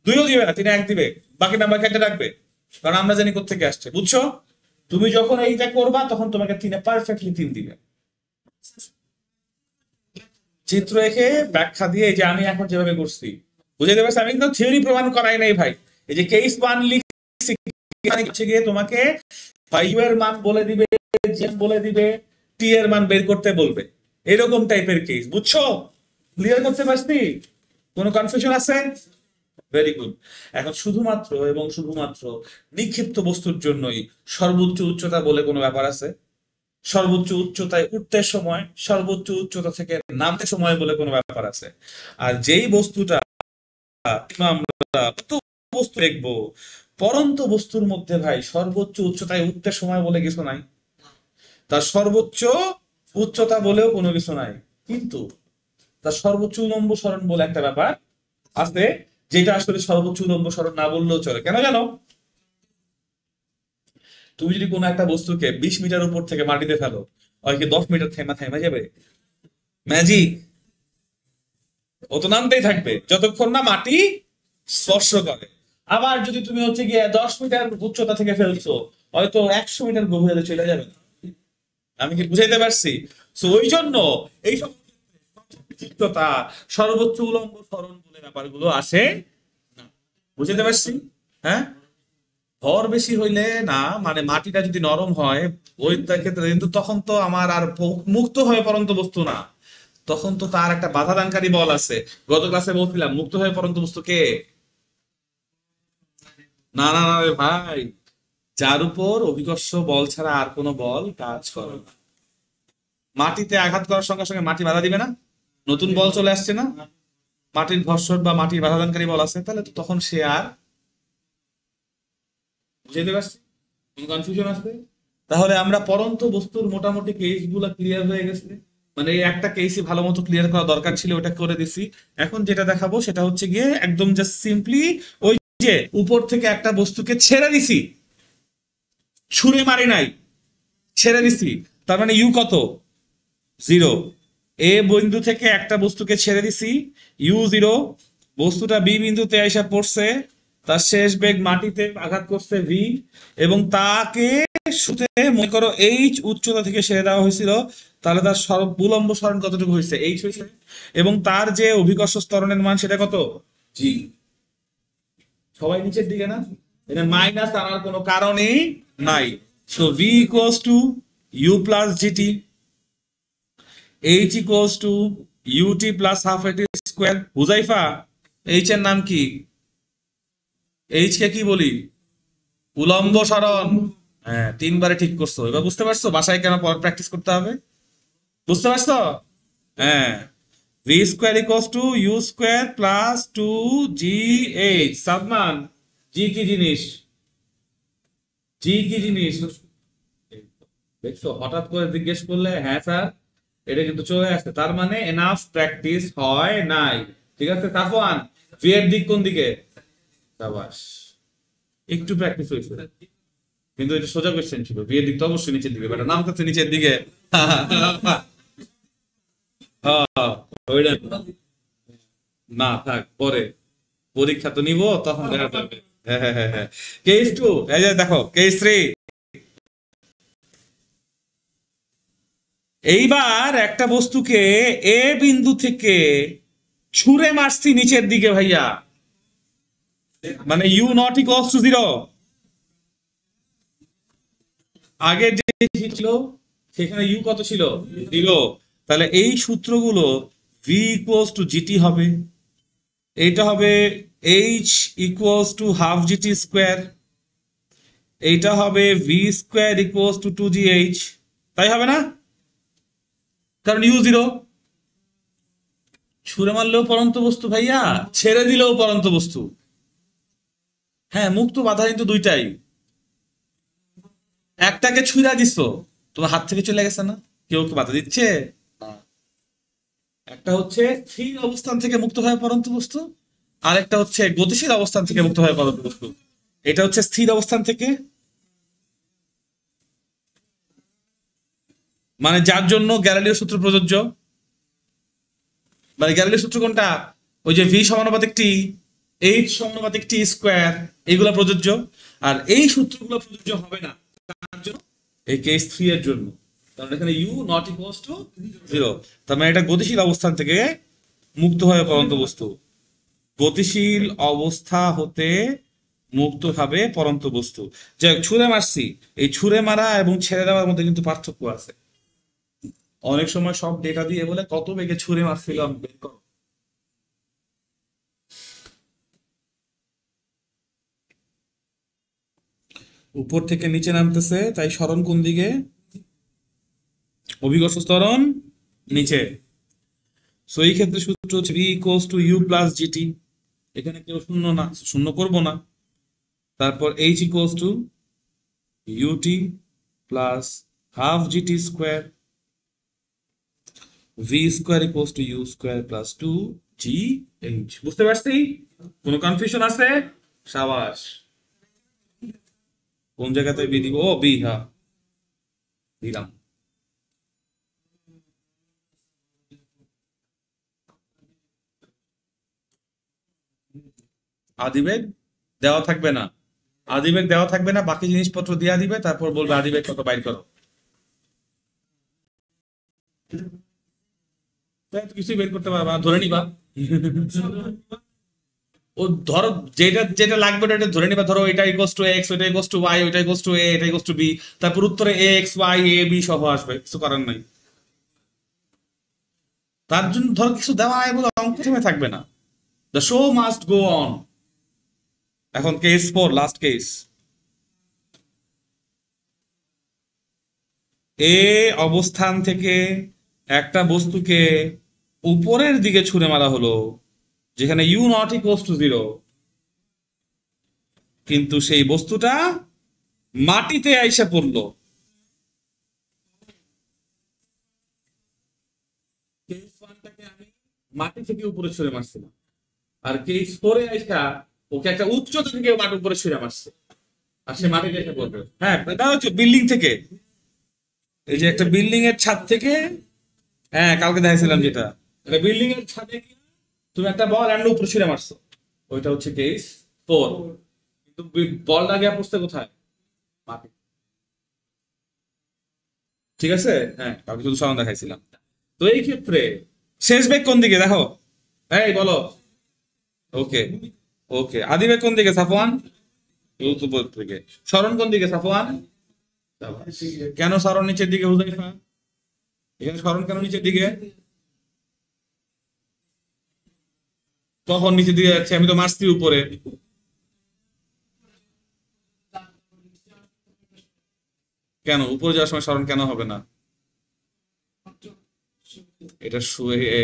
2ও দিবে না, তিনে 1 দিবে, বাকি নাম্বার কেটে রাখবে, কারণ আমরা জানি কোত্থেকে আসছে। বুঝছো? তুমি যখন এইটা করবা তখন তোমাকে তিনে পারফেক্টলি 3 দিবে। চিত্র এঁকে ব্যাখ্যা দিয়ে, এই যে আমি এখন যেভাবে করছি বুঝাইতে পারছি। আমি কিন্তু থিওরি প্রমাণ করাই নাই ভাই, এই যে কেস 1 লিখছি, হচ্ছে গিয়ে তোমাকে ইউ এর মান বলে দিবে, জি বলে দিবে, টি এর মান বের করতে বলবে, এরকম টাইপের কেস। বুঝছো? ক্লিয়ার করতে পারছি? কোনো কনফিউশন আছে? Very good. এখন শুধুমাত্র এবং শুধুমাত্র নিক্ষিপ্ত বস্তুর জন্যই সর্বোচ্চ উচ্চতা বলে কোনো ব্যাপার আছে? সর্বোচ্চ উচ্চতায় উঠতে সময়, সর্বোচ্চ উচ্চতা থেকে নামতে সময় বলে কোনো ব্যাপার আছে? আর যেই বস্তুটা আমরা বস্তু দেখবো, পরন্ত বস্তুর মধ্যে ভাই সর্বোচ্চ উচ্চতায় উঠতে সময় বলে কিছু নাই, তার সর্বোচ্চ উচ্চতা বলেও কোনো কিছু নাই, কিন্তু তার সর্বোচ্চ উলম্ব সরণ বলে একটা ব্যাপার আছে, যেটা আসলে সর্বোচ্চ উলম্ব সরণ না বললেও চলে। কেন জানো? তুমি যদি কোনো একটা বস্তুকে 20 মিটার উপর থেকে মাটিতে ফেলো, ওই কি 10 মিটার থেমা থেমে যাবে? ম্যাজিক, ও তো নামতেই থাকবে যতক্ষণ না মাটি স্পর্শ করে। আবার যদি তুমি হচ্ছে গিয়ে 10 মিটার উচ্চতা থেকে ফেলছো, হয়তো 100 মিটার গভীরে চলে যাবে। আমি কি বুঝাইতে পারছি? তো ওই জন্য এই সব চিত্রতা, সর্বোচ্চ উলম্ব সরণ বলে ব্যাপারগুলো আসে না। বুঝাইতে পারছি? হ্যাঁ, ভর বেশি হইলে না, মানে মাটিটা যদি নরম হয় ওই ক্ষেত্রে, কিন্তু তখন তো আমার আর মুক্ত হয়ে পড়ন্ত বস্তু না, তখন তো তার একটা বাধা দানকারী বল আছে। গত ক্লাসে বলছিলাম মুক্ত হয়ে পড়ন্ত বস্তু কে? না না না রে ভাই, যার উপর অভিকর্ষ বল ছাড়া আর কোনো বল কাজ করে না। মাটিতে আঘাত করার সঙ্গে সঙ্গে মাটি বাধা দিবে না? নতুন বল চলে আসছে না, মাটির ঘর্ষণ বা মাটির বাধাদানকারী বল আছে, তাহলে তো তখন সে আর, বুঝতে পারছি? কোনো কনফিউশন আসবে? তাহলে আমরা পরন্ত বস্তুর মোটামুটি কেস গুলা ক্লিয়ার হয়ে গেছে। মানে এই একটা কেসই ভালো মতো ক্লিয়ার করা দরকার ছিল, ওটা করে দিছি। এখন যেটা দেখাবো সেটা হচ্ছে গিয়ে একদম জাস্ট সিম্পলি ওই যে উপর থেকে একটা বস্তুকে ছেড়ে দিছি, ছুঁড়ে মারি নাই, ছেড়ে দিছি, তার মানে ইউ কত? 0। এ বিন্দু থেকে একটা বস্তুকে ছেড়ে দিছি, ইউ 0। বস্তুটা বি বিন্দুতে এসে পড়ছে, তার শেষ বেগ মাটিতে আঘাত করছে ভি, এবং তাকে শুতে মনে করো এইচ উচ্চতা থেকে ছেড়ে দেওয়া হয়েছিল, তাহলে তার উলম্ব সরণ কতটুকু হয়েছে? এইচ হয়েছে। এবং তার যে অভিকর্ষ ত্বরণের মান সেটা কত? জি। সবাই নিচের দিকে না, এটা মাইনাস আনার কোনো কারণই নাই। So v equals to u plus gt, h equals to ut plus half at square. Huzaifa, h এর নাম কি? এইচ কে কি বলি? উলম্ব সরণ। হ্যাঁ, 3বারে ঠিক করছো। এবার বুঝতে পারছো বাসায় কেন প্র্যাকটিস করতে হবে? বুঝতে পারছো? হ্যাঁ। V square equals to you square plus 2gh। Sadman, G কি জিনিস? জি কি জিনিস? দেখছো, হঠাৎ করে জিজ্ঞেস করলে হ্যাঁ স্যার, এটা কিন্তু চলে আসছে, তার মানে এনাফ প্র্যাকটিস হয় নাই। ঠিক আছে তাফওয়ান, ভি এর দিক কোন দিকে? সাবাস, একটু প্র্যাকটিস হয়েছে, কিন্তু এটা সোজা কোশ্চেন ছিল। ভি এর দিক তো অবশ্যই নিচের দিকে, বেটা নাম তো নিচের দিকে। হ্যাঁ, ওইটা না থাক, পরে পরীক্ষা তো নিব, তখন দেখা যাবে। হ্যাঁ হ্যাঁ হ্যাঁ হ্যাঁ। কেস 2, এই যে দেখো কেস 3। এইবার একটা বস্তুকে এ বিন্দু থেকে ছুঁড়ে মারছি নিচের দিকে ভাইয়া, মানে ইউ নট ইকুয়ালস টু 0। আগে যে ছিল সেখানে ইউ কত ছিল? 0। তাহলে এই সূত্রগুলো ভি ইকুয়ালস টু জিটি হবে, এইটা হবে H equals to half gt square, এইটা হবে V square equals two 2gh। তাই হবে না? কারণ ইউ 0। ছুঁড়ে মারলেও পরন্ত বস্তু ভাইয়া, ছেড়ে দিলেও পরন্ত বস্তু। হ্যাঁ, মুক্ত বাধা কিন্তু দুইটাই। একটাকে ছুঁড়া দিছো, তোমার হাত থেকে চলে গেছে না, কেউ কি বাধা দিচ্ছে? না। একটা হচ্ছে স্থির অবস্থান থেকে মুক্ত হয় পরন্ত বস্তু, আর একটা হচ্ছে গতিশীল অবস্থান থেকে মুক্ত হয় পরন্ত বস্তু। এটা হচ্ছে স্থির অবস্থান থেকে, মানে যার জন্য গ্যালিলিও সূত্র প্রযোজ্য। মানে গ্যালিলিও সূত্র কোনটা? ওই যে ভি সমানুপাতিক টি, এইচ সমানুপাতিক টি স্কোয়ার, এগুলো প্রযোজ্য। আর এই সূত্রগুলো প্রযোজ্য হবে না কার জন্য? এই কেস 3 এর জন্য। কারণ এখানে ইউ নট ইকুয়ালস টু 0। তার মানে এটা গতিশীল অবস্থান থেকে মুক্ত হয় পরন্ত বস্তু। গতিশীল অবস্থা হতে মুক্ত ভাবে পরন্ত বস্তু। যাই হোক, ছুঁড়ে মারছি, এই ছুঁড়ে মারা এবং ছেড়ে দেওয়ার মধ্যে কিন্তু পার্থক্য আছে। অনেক সময় সব ডেটা দিয়ে বলে কত বেগে ছুঁড়ে মারছিলাম বের করো। উপর থেকে নিচে নামতেছে, তাই সরণ কোন দিকে? অভিকর্ষ ত্বরণ নিচে। সো এই ক্ষেত্রে সূত্র হচ্ছে v equals to u plus gt. এখানে কেউ শূন্য না, শূন্য করব না। তারপর h equals to ut plus half gt square, v square equals to you square plus 2gh। বুঝতে পারছি? কোনো কনফিউশন আছে? সাবাস। কোন জায়গাতে বি দিব? ও বি, হ্যাঁ দিলাম। আদিবেগ দেওয়া থাকবে না, আদিবেগ দেওয়া থাকবে না, বাকি জিনিসপত্র দিয়া দিবে, তারপর বলবে আদিবেগ কত বাইর করো। তাই তো কিছুই বের করতে পারবা না, ধরে নিবা। ও ধরো যেটা যেটা লাগবে ওটা ধরে নিবা, ধরো এটা ইকোয়াস টু এক্স, ওইটা ইকোয়াস টু ওয়াই, ওইটা ইকোয়াস টু এ, এটা ইকোয়াস টু বি, তারপর উত্তরে এ এক্স ওয়াই এ বি সহ আসবে, কিছু করার নাই। তার জন্য ধরো কিছু দেওয়া নাই বলে অঙ্ক থেমে থাকবে না, the show must go on. এখন কেস 4, লাস্ট কেস। এ অবস্থান থেকে একটা বস্তুকে উপরের দিকে ছুঁড়ে মারা হলো, যেখানে ইউ নট ইকুয়ালস টু 0, কিন্তু সেই বস্তুটা মাটিতে আইসা পড়লো। কেস 1টাকে আমি মাটি থেকে উপরে ছুঁড়ে মারছিলাম, আর কেস 4-এ আইসা ওকে একটা উচ্চতা থেকে মাটির উপরে ছুঁড়ে মারছে, আর সে মাটি দেখে পড়বে। হ্যাঁ, এটা হচ্ছে বিল্ডিং থেকে, এই যে একটা বিল্ডিং এর ছাদ থেকে, হ্যাঁ কালকে দেখাইছিলাম যেটা, একটা বিল্ডিং এর ছাদে গিয়ে তুমি একটা বল এমন উপরে ছুঁড়ে মারছো, ওইটা হচ্ছে কেস 4। কিন্তু বলটা গিয়ে পড়ছে কোথায়? মাটি। ঠিক আছে, হ্যাঁ কালকে শুধু সমান দেখাইছিলাম। তো এই ক্ষেত্রে শেষ বেগ কোন দিকে দেখো, এই বলো। ওকে, ওকে, আদি বেগ কোন দিকে সাফওয়ান? উপর দিকে। সরণ কোন দিকে সাফওয়ান? কেন সরণ নিচের দিকে হুজাইফা? এখানে সরণ কেন নিচের দিকে? তখন নিচের দিকে যাচ্ছে, আমি তো মারছি উপরে। কেন উপরে যাওয়ার সময় সরণ কেন হবে না? এটা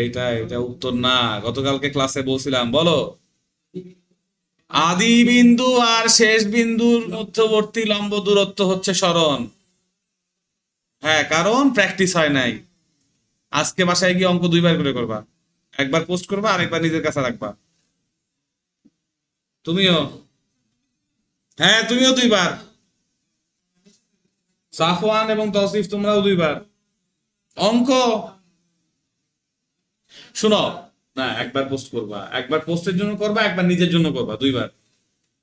এটা এটা উত্তর না, গতকালকে ক্লাসে বলছিলাম, বলো। আদি বিন্দু আর শেষ বিন্দুর মধ্যবর্তী লম্ব দূরত্ব হচ্ছে সরণ। হ্যাঁ, কারণ প্র্যাকটিস হয় নাই। আজকে বাসায় গিয়ে অঙ্ক 2বার করে করবা, একবার পোস্ট করবা আর একবার নিজের কাছে রাখবা। তুমিও, হ্যাঁ তুমিও 2বার, সাফওয়ান এবং তৌসিফ তোমরাও 2বার। অঙ্ক শুনো, না একবার পোস্ট করবা, একবার পোস্টের জন্য করবা, একবার নিজের জন্য করবা, 2বার।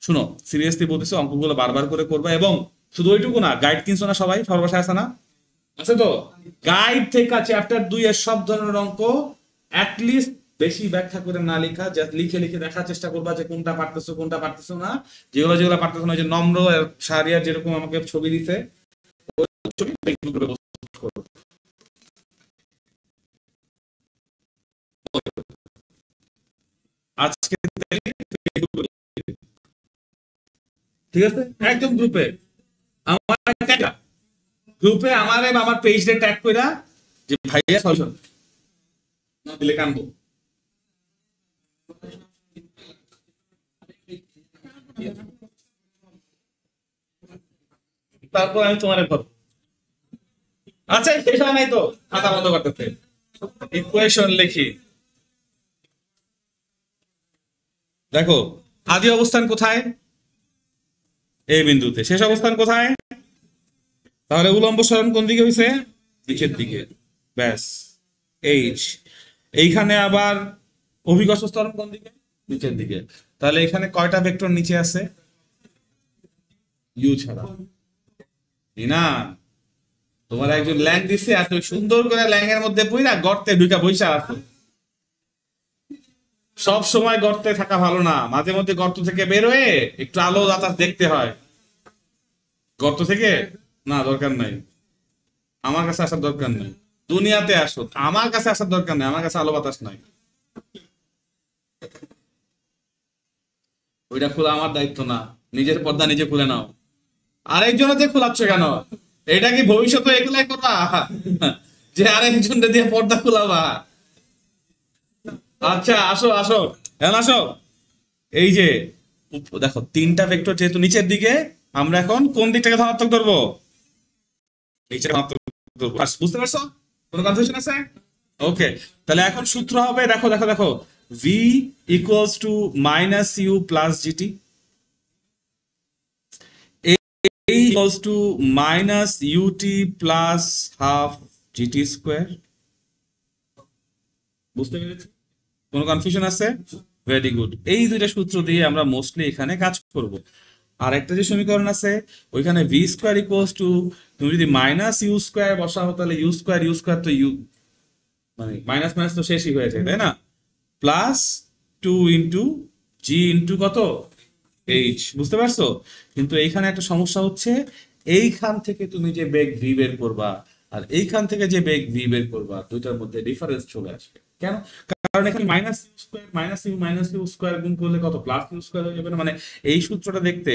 শুনো, সিরিয়াসলি বলতেছি, অঙ্কগুলো বারবার করে করবা, এবং শুধু ওইটুকু না, গাইড কিনছো না সবাই, সবার বাসায় আছে না? আছে তো? গাইড থেকে চ্যাপ্টার 2 এর সব ধরনের অঙ্ক লিস্ট, বেশি ব্যাখ্যা করে না লেখা, জাস্ট লিখে লিখে দেখার চেষ্টা করবা যে কোনটা পারতেছো কোনটা পারতেছো না। যেগুলো যেগুলো পারতেছো না, যে নম্র সারিয়ার যেরকম আমাকে ছবি দিতে, আজকে ঠিক আছে, একদম গ্রুপে, আমার গ্রুপে আমার পেজে ট্যাগ কইরা যে ভাইয়া সলিউশন না দিলে কানবো। তারপর আমি তোমার ঘর, আচ্ছা শেষ হয় নাই তো, খাতা বন্ধ করতেছে, ইকুয়েশন লিখি। দেখো, আদি অবস্থান কোথায়? এই বিন্দুতে। শেষ অবস্থান কোথায়? তাহলে উলম্ব সরণ কোন দিকে হয়েছে? নিচের দিকে। ব্যাস, এইচ। এইখানে আবার অভিকর্ষ ত্বরণ কোন দিকে? নিচের দিকে। তাহলে এখানে কয়টা ভেক্টর নিচে আছে? ইউ ছাড়া। না, তোমার একজন ল্যাং দিছে, এত সুন্দর করে ল্যাং এর মধ্যে পইরা গর্তে ঢুকা বইসা আছে। সব সময় গর্তে থাকা ভালো না, মাঝে মধ্যে গর্ত থেকে বের হয়ে একটু আলো বাতাস দেখতে হয়। গর্ত থেকে না, দরকার নাই, আমার কাছে আসার দরকার নেই। দুনিয়াতে আসো, আমার কাছে আসার দরকার নেই, আমার কাছে আলো বাতাস নাই। ওইটা খোলা আমার দায়িত্ব না, নিজের পর্দা নিজে খুলে নাও। আরেকজনের দিয়ে খোলাচ্ছ কেন? এটা কি ভবিষ্যতে এগুলাই করবা যে আরেকজন দিয়ে পর্দা খোলাবা? আচ্ছা আসো আসো, এখন আসো। এই যে দেখো, 3টা ভেক্টর যেহেতু নিচের দিকে, আমরা এখন কোন দিকটাকে ধনাত্মক ধরবো? নিচে ধনাত্মক ধরবো। বুঝতে পারছো? কোনো কনফিউশন আছে? ওকে, তাহলে এখন সূত্র হবে, দেখো দেখো দেখো, v equals to minus u plus gt, a equals to minus ut plus half gt square। বুঝতে পেরেছি? কোনো কনফিউশন আছে? Very good. এই দুইটা সূত্র দিয়ে আমরা মোস্টলি এখানে কাজ করব। আর একটা যে সমীকরণ আছে, ওইখানে ভি স্কোয়ার ইকুয়ালস টু, তুমি যদি মাইনাস ইউ স্কোয়ার বসাও, তাহলে ইউ স্কোয়ার তো ইউ, মানে মাইনাস মাইনাস তো শেষই হয়ে যায়, তাই না? প্লাস 2 ইন্টু জি ইন্টু কত? এইচ। বুঝতে পারছো? কিন্তু এইখানে একটা সমস্যা হচ্ছে, এইখান থেকে তুমি যে বেগ ভি বের করবা আর এইখান থেকে যে বেগ ভি বের করবা, দুইটার মধ্যে ডিফারেন্স চলে আসবে। কেন? কারণ এখানে মাইনাস ইউ স্কোয়ার গুণ করলে কত? প্লাস ইউ স্কোয়ার হয়ে যাবে না? মানে এই সূত্রটা দেখতে,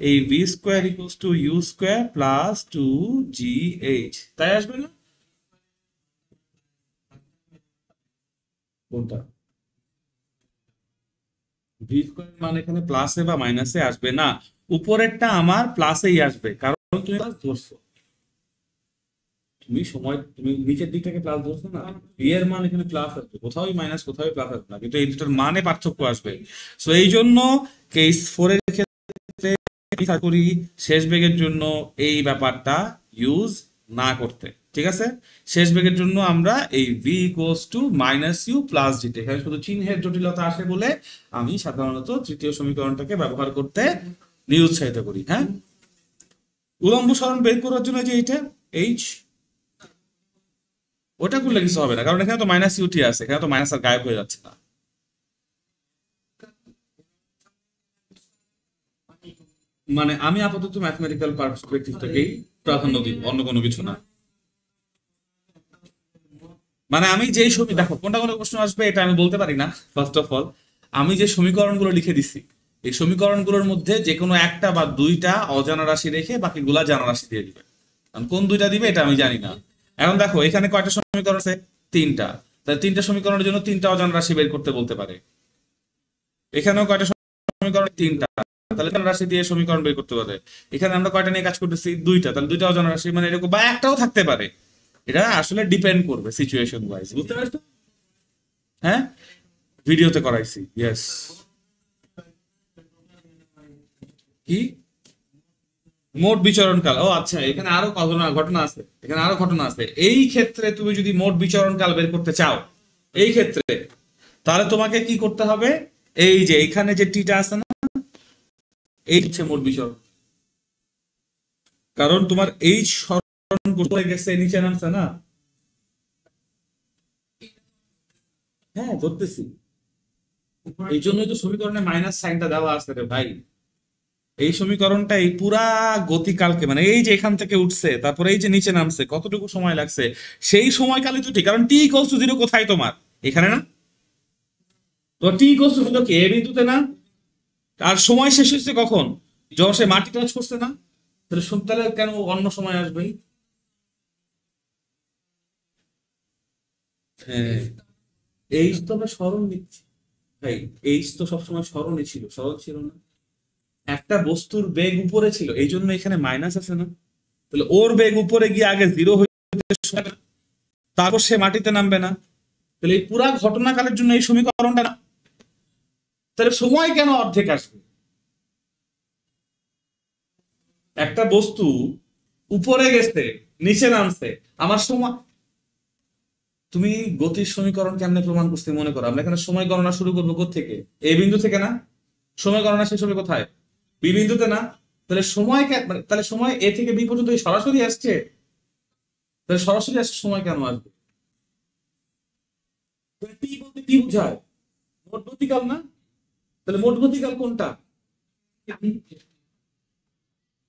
এই v square equals to you square plus 2gh, তাই আসবে না? কোনটা? ভি স্কোয়ার মানে এখানে প্লাসে বা মাইনাসে আসবে না, উপরেরটা আমার প্লাসেই আসবে, কারণ তুমি প্লাস ধরছো। তুমি নিচের দিকটাকে প্লাস ধরছো না, বি এর মান এখানে প্লাস আসবে, কোথাও মাইনাস কোথাও প্লাস আসবে না, কিন্তু এই দুটোর মানে পার্থক্য আসবে। সো এই জন্য কেস 4 এর ক্ষেত্রে আশা করি শেষ বেগের জন্য এই ব্যাপারটা ইউজ না করতে, ঠিক আছে? শেষ বেগের জন্য আমরা এই v equals to minus u plus gt, এখানে শুধু চিহ্নের জটিলতা আসে বলে আমি সাধারণত তৃতীয় সমীকরণটাকে ব্যবহার করতে নিরুৎসাহিত করি। হ্যাঁ, উলম্ব সরণ বের করার জন্য যে এইটা এইচ, ওটা করলে কিছু হবে না, কারণ এখানে তো মাইনাস ইউটি আছে, এখানে তো মাইনাস আর গায়েব হয়ে যাচ্ছে না। মানে আমি আপাতত ম্যাথমেটিক্যাল পার্সপেক্টিভটাকেই প্রাধান্য দিব, অন্য কোনো কিছু না। মানে আমি যেই সমী দেখো কোনটা কোনো প্রশ্ন আসবে এটা আমি বলতে পারি না। ফার্স্ট অফ অল, আমি যে সমীকরণগুলো লিখে দিছি, এই সমীকরণগুলোর মধ্যে যে কোনো একটা বা দুইটা অজানা রাশি রেখে বাকিগুলা জানা রাশি দিয়ে দিবে। কারণ কোন দুইটা দিবে এটা আমি জানি না। এখন দেখো এখানে কয়টা সমীকরণ আছে? তিনটা। তাহলে তিনটা সমীকরণের জন্য তিনটা অজানা রাশি বের করতে বলতে পারে। এখানেও কয়টা সমীকরণ? তিনটা। তাহলে অজানা রাশি দিয়ে সমীকরণ বের করতে পারে। এখানে আমরা কয়টা নিয়ে কাজ করতেছি? দুইটা। তাহলে দুইটা অজানা রাশি, মানে এরকম বা একটাও থাকতে পারে। এটা আসলে ডিপেন্ড করবে সিচুয়েশন ওয়াইজ, বুঝতে পারছো? হ্যাঁ, ভিডিওতে করাইছি, ইয়েস। কি মোট বিচরণ কাল? ও আচ্ছা, এখানে আরো ঘটনা আছে, এখানে আরো ঘটনা আছে। এই ক্ষেত্রে তুমি যদি মোট বিচরণ কাল বের করতে চাও, এই ক্ষেত্রে তাহলে তোমাকে কি করতে হবে? এই যে এখানে যে টিটা আছে না, এই হচ্ছে মোট বিচরণ। কারণ তোমার এই সরণ করতে গেছে নিচে নামছে না। হ্যাঁ ধরতেছি, এই জন্যই তো সমীকরণে মাইনাস সাইনটা দেওয়া আছে রে ভাই। এই সমীকরণটা এই পুরা গতিকালকে, মানে এই যে এখান থেকে উঠছে তারপরে এই যে নিচে নামছে কতটুকু সময় লাগছে, সেই সময়কালে তো ঠিক। কারণ টি ইকুয়ালস টু জিরো কোথায়? তোমার এখানে না। তো টি ইকুয়ালস টু জিরো কি এ বিন্দুতে না? আর সময় শেষ হচ্ছে কখন? যখন সে মাটি টাচ করছে না। তাহলে কেন অন্য সময় আসবে? হ্যাঁ, এইচ তো আমরা স্মরণ নিচ্ছি ভাই, এইচ তো সবসময় স্মরণই ছিল, সরল ছিল না। একটা বস্তুর বেগ উপরে ছিল, এই জন্য এখানে মাইনাস আছে না। তাহলে ওর বেগ উপরে গিয়ে আগে জিরো হইতে শুরু হবে, তারপর সে মাটিতে নামবে না। তাহলে এই পুরা ঘটনাকালের জন্য এই সমীকরণটা না। তাহলে সময় কেন অর্ধেক আসবে? একটা বস্তু উপরে গেছে, নিচে নামছে, আমার সময়। তুমি গতির সমীকরণ কেমনে প্রমাণ করতে মনে করো? আমরা এখানে সময় গণনা শুরু করবো থেকে এই বিন্দু থেকে না? সময় গণনা শেষ হবে কোথায়? বি বিন্দুতে না? তাহলে সময় মানে তাহলে সময় এ থেকে বি পর্যন্ত এই সরাসরি আসছে। তাহলে সরাসরি আসছে, সময় কেন আসবে? টি বলতে কি বোঝায়? মোট গতিকাল না? তাহলে মোট গতিকাল কোনটা?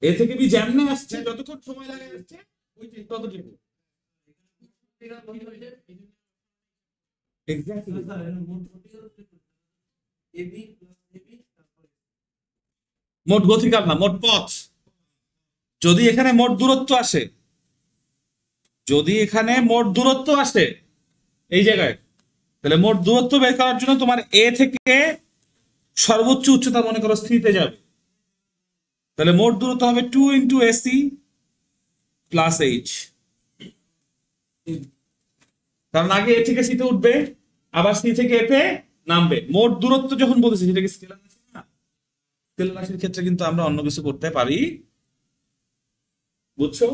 এ থেকে বি যেমনে আসছে, যতক্ষণ সময় লাগে আসছে ওই যে ততটুকু। এক্স্যাক্টলি। মোট গতিকাল না, মোট পথ। যদি এখানে মোট দূরত্ব আসে, যদি এখানে মোট দূরত্ব আসে এই জায়গায়, তাহলে মোট দূরত্ব বের করার জন্য তোমার এ থেকে সর্বোচ্চ উচ্চতা মনে করো স্থিতে যাবে, তাহলে মোট দূরত্ব হবে 2 × AC প্লাস এইচ। কারণ আগে এ থেকে সিতে উঠবে, আবার সি থেকে এতে নামবে। মোট দূরত্ব যখন বলতেছি সেটাকে স্কেলার রাশি না, স্কেলার রাশির ক্ষেত্রে কিন্তু আমরা অন্য কিছু করতে পারি, বুঝছো?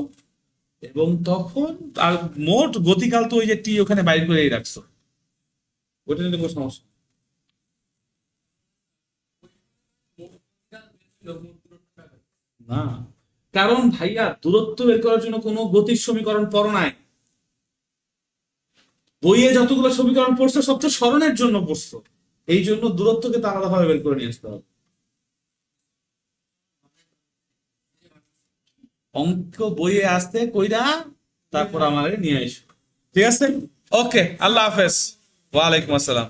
এবং তখন আর মোট গতিকাল তো ওই যে টি ওখানে বাইর করেই রাখছো, ওটা নিয়ে কোনো সমস্যা না। কারণ ভাইয়া দূরত্ব বের করার জন্য কোনো গতির সমীকরণ পড়ো নাই। বইয়ে যতগুলো সমীকরণ পড়ছো সব তো সরণের জন্য পড়ছো, এই জন্য দূরত্বকে তো আলাদাভাবে বের করে নিয়ে আসতে হবে। অঙ্ক বইয়ে আসতে কইরা তারপর আমাদের নিয়ে এসো, ঠিক আছে? ওকে, আল্লাহ হাফেজ। ওয়ালাইকুম আসসালাম।